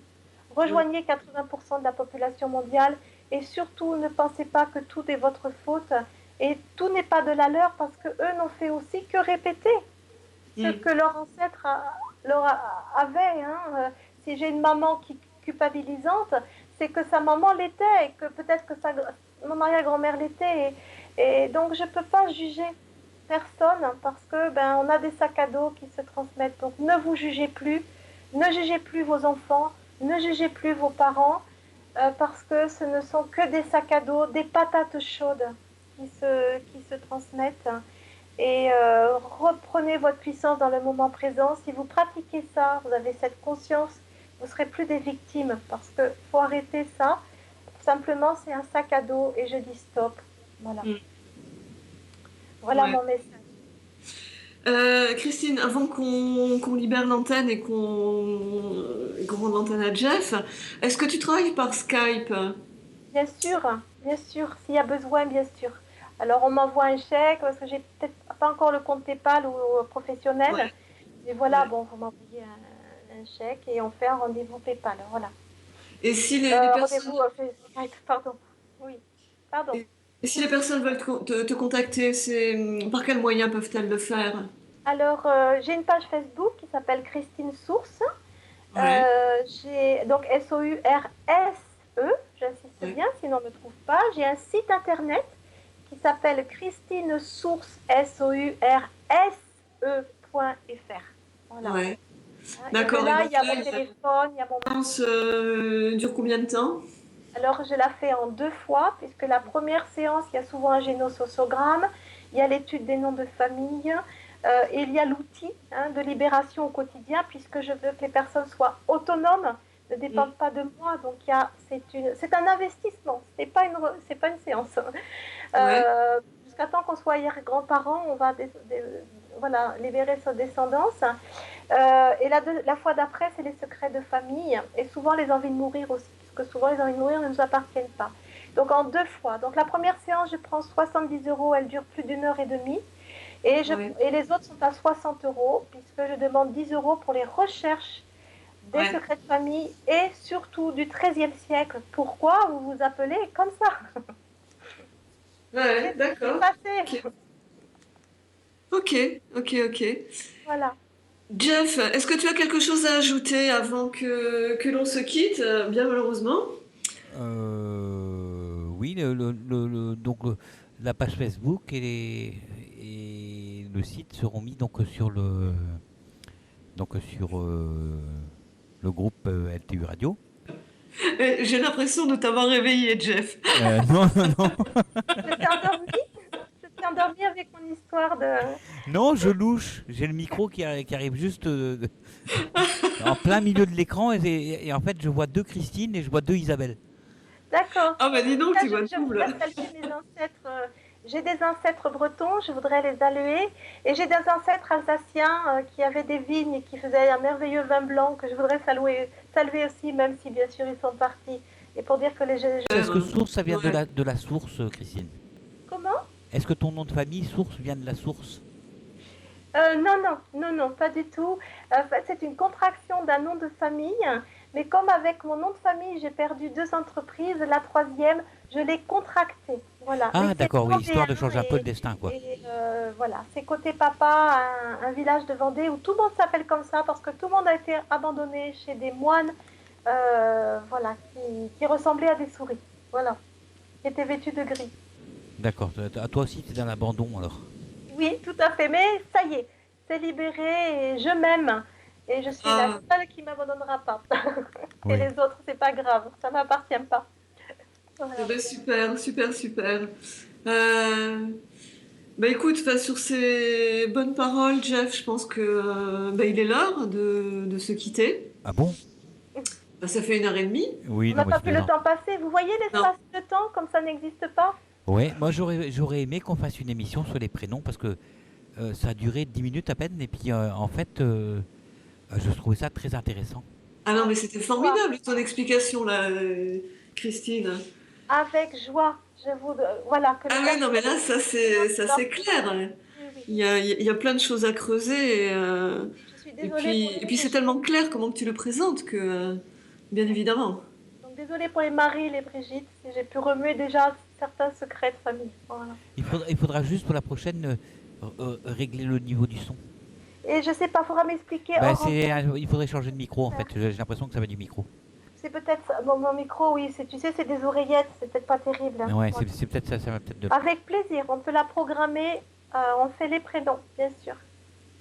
Rejoignez 80% de la population mondiale et surtout ne pensez pas que tout est votre faute. Et tout n'est pas de la leur parce que eux n'ont fait aussi que répéter ce que leur ancêtre avait. Hein. Si j'ai une maman qui est culpabilisante, c'est que sa maman l'était et que peut-être que mon arrière-grand-mère l'était. Et donc je ne peux pas juger personne parce que on a des sacs à dos qui se transmettent. Donc ne vous jugez plus, ne jugez plus vos enfants, ne jugez plus vos parents parce que ce ne sont que des sacs à dos, des patates chaudes qui se transmettent. Et reprenez votre puissance dans le moment présent. Si vous pratiquez ça, vous avez cette conscience, vous ne serez plus des victimes parce qu'il faut arrêter ça. Simplement, c'est un sac à dos et je dis stop. Voilà. Voilà mon message. Christine, avant qu'on libère l'antenne et qu'on rende l'antenne à Jeff, est-ce que tu travailles par Skype? Bien sûr, s'il y a besoin, bien sûr. Alors, on m'envoie un chèque parce que j'ai peut-être pas encore le compte PayPal ou professionnel. Ouais. Et voilà, bon, vous m'envoyez un chèque et on fait un rendez-vous PayPal. Voilà. Et si les personnes... Pardon. Oui, pardon. Et si les personnes veulent te contacter, par quels moyens peuvent-elles le faire? Alors, j'ai une page Facebook qui s'appelle Christine Source. Ouais. J'ai donc SOURSE, j'insiste bien, sinon on ne me trouve pas. J'ai un site internet qui s'appelle Christine Source, SOURSE.fr. Voilà. Ouais. D'accord. Là, il y a mon téléphone, il y a mon... dure combien de temps? Alors, je la fais en 2 fois, puisque la première séance, il y a souvent un génosociogramme, il y a l'étude des noms de famille, et il y a l'outil de libération au quotidien, puisque je veux que les personnes soient autonomes, ne dépendent pas de moi. Donc, c'est un investissement, c'est pas une séance. Jusqu'à temps qu'on soit arrière-grands-parents, on va libérer sa descendance. Et la fois d'après, c'est les secrets de famille, et souvent les envies de mourir aussi, parce que souvent les envies de mourir ne nous appartiennent pas. Donc en 2 fois. Donc la première séance, je prends 70 €, elle dure plus d'1h30. Et les autres sont à 60 €, puisque je demande 10 € pour les recherches des secrets de famille et surtout du XIIIe siècle. Pourquoi vous vous appelez comme ça? Ouais, d'accord. Ok. Voilà. Jeff, est-ce que tu as quelque chose à ajouter avant que l'on se quitte, bien malheureusement? Oui, donc la page Facebook et le site seront mis donc sur le groupe LTU Radio. J'ai l'impression de t'avoir réveillé, Jeff. Non. Je t'ai endormi avec mon histoire de... Non, je louche. J'ai le micro qui arrive juste en plein milieu de l'écran et en fait je vois 2 Christine et je vois 2 Isabelle. D'accord. Ah bah dis donc, tu vois tout là. Mes ancêtres, j'ai des ancêtres bretons, je voudrais les saluer. Et j'ai des ancêtres alsaciens qui avaient des vignes et qui faisaient un merveilleux vin blanc que je voudrais saluer aussi, même si bien sûr ils sont partis. Et pour dire que Est-ce que source, ça vient de la source, Christine? Comment? Est-ce que ton nom de famille, source, vient de la source? Non, pas du tout. En fait, c'est une contraction d'un nom de famille. Mais comme avec mon nom de famille, j'ai perdu 2 entreprises, la 3e, je l'ai contractée. Voilà. Ah, d'accord, oui, histoire de changer un peu le destin, quoi. Et voilà, c'est côté papa, un village de Vendée où tout le monde s'appelle comme ça parce que tout le monde a été abandonné chez des moines, qui ressemblaient à des souris. Voilà, qui étaient vêtus de gris. D'accord, toi aussi, tu es dans l'abandon alors? Oui, tout à fait, mais ça y est, c'est libéré et je m'aime. Et je suis la seule qui ne m'abandonnera pas. Et les autres, c'est pas grave, ça ne m'appartient pas. Voilà. Eh ben, super. Écoute, sur ces bonnes paroles, Jeff, je pense que il est l'heure de se quitter. Ah bon? Ça fait 1h30. Oui, on n'a pas vu le temps passer. Vous voyez l'espace de temps comme ça n'existe pas? Ouais, moi j'aurais aimé qu'on fasse une émission sur les prénoms parce que ça a duré 10 minutes à peine et puis en fait je trouvais ça très intéressant. Ah non mais c'était formidable ton explication là, Christine. Avec joie, je vous voilà. Ah oui non mais là ça c'est clair. Oui. Il y a plein de choses à creuser je suis désolée et puis c'est tellement clair comment tu le présentes que bien évidemment. Donc désolée pour les Marie, les Brigitte, si j'ai pu remuer déjà certains secrets de famille. Voilà. Il faudra juste pour la prochaine régler le niveau du son. Et je sais pas, faudra m'expliquer Bah, hors antenne. il faudrait changer de micro en fait. J'ai l'impression que ça va du micro. C'est peut-être mon micro, oui, tu sais, c'est des oreillettes, c'est peut-être pas terrible. Hein. Ouais, Voilà. c'est peut-être ça, ça va peut-être de. Avec plaisir, on peut la programmer, on fait les prénoms, bien sûr.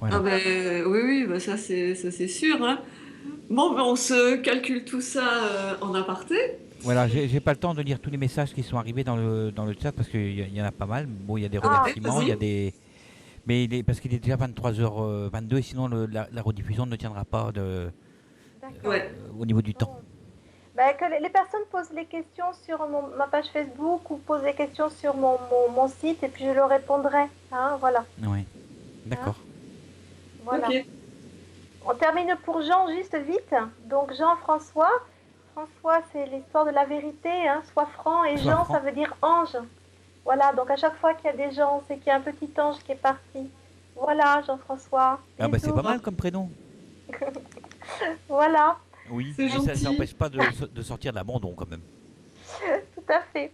Ah Voilà. ben oui, oui, bah ça c'est sûr, hein. Bon, ben on se calcule tout ça en aparté. Voilà, j'ai pas le temps de lire tous les messages qui sont arrivés dans le chat parce qu'il y en a pas mal. Bon, il y a des Ah, remerciements, il y a vas-y. des. Mais parce qu'il est déjà 23h22 et sinon la rediffusion ne tiendra pas d'accord. Ouais. au niveau du temps. Ben, que les personnes posent les questions sur ma page Facebook ou posent des questions sur mon site et puis je leur répondrai. Hein, voilà. Ouais. D'accord. Voilà. Ok. On termine pour Jean juste vite. Donc Jean-François. François, c'est l'histoire de la vérité. Hein. Sois franc. Et Sois Jean, franc. ça veut dire ange. Voilà. Donc à chaque fois qu'il y a des gens, c'est qu'il y a un petit ange qui est parti. Voilà, Jean-François. Ah bah c'est Bisous. pas mal comme prénom. Voilà, Oui, C'est mais ça gentil. n'empêche pas de sortir de l'abandon quand même. tout à fait.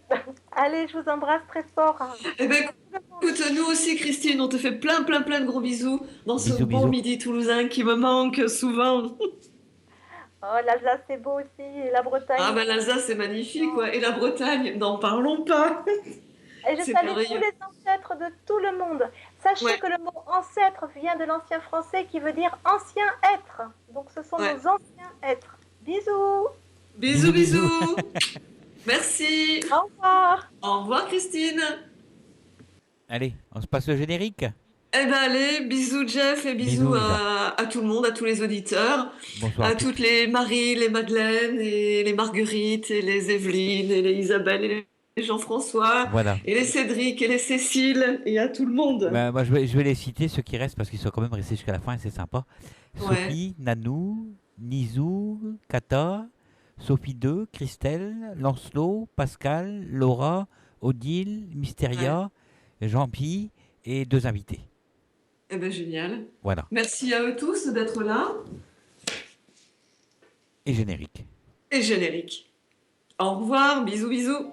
Allez, je vous embrasse très fort. Hein. Eh ben écoute, nous aussi, Christine, on te fait plein, plein, plein de gros bisous dans ce Bisous, bon bisous. midi toulousain qui me manque souvent. Oh, l'Alsace, c'est beau aussi. Et la Bretagne. Ah ben l'Alsace, c'est magnifique, quoi. Et la Bretagne, n'en parlons pas. Et je C'est salue tous merveilleux. les ancêtres de tout le monde. Sachez Ouais. que le mot ancêtre vient de l'ancien français qui veut dire ancien être. Donc ce sont Ouais. nos anciens êtres. Bisous. Bisous, Bisous, bisous. Merci. Au revoir. Au revoir, Christine. Allez, on se passe le générique. Eh ben allez, bisous Jeff et bisous Bisous, Lisa. à tout le monde, à tous les auditeurs, Bonsoir à à tous. toutes les Marie, les Madeleine et les Marguerite et les Evelyne et les Isabelle et les Jean-François Voilà. et les Cédric et les Cécile et à tout le monde. Bah, moi, je vais les citer, ceux qui restent, parce qu'ils sont quand même restés jusqu'à la fin et c'est sympa. Ouais. Sophie, Nanou, Nizou, Kata, Sophie 2, Christelle, Lancelot, Pascal, Laura, Odile, Mysteria, Jean-Pi et 2 invités. Eh ben génial. Voilà. Merci à eux tous d'être là Et générique. et générique. Au revoir, bisous bisous.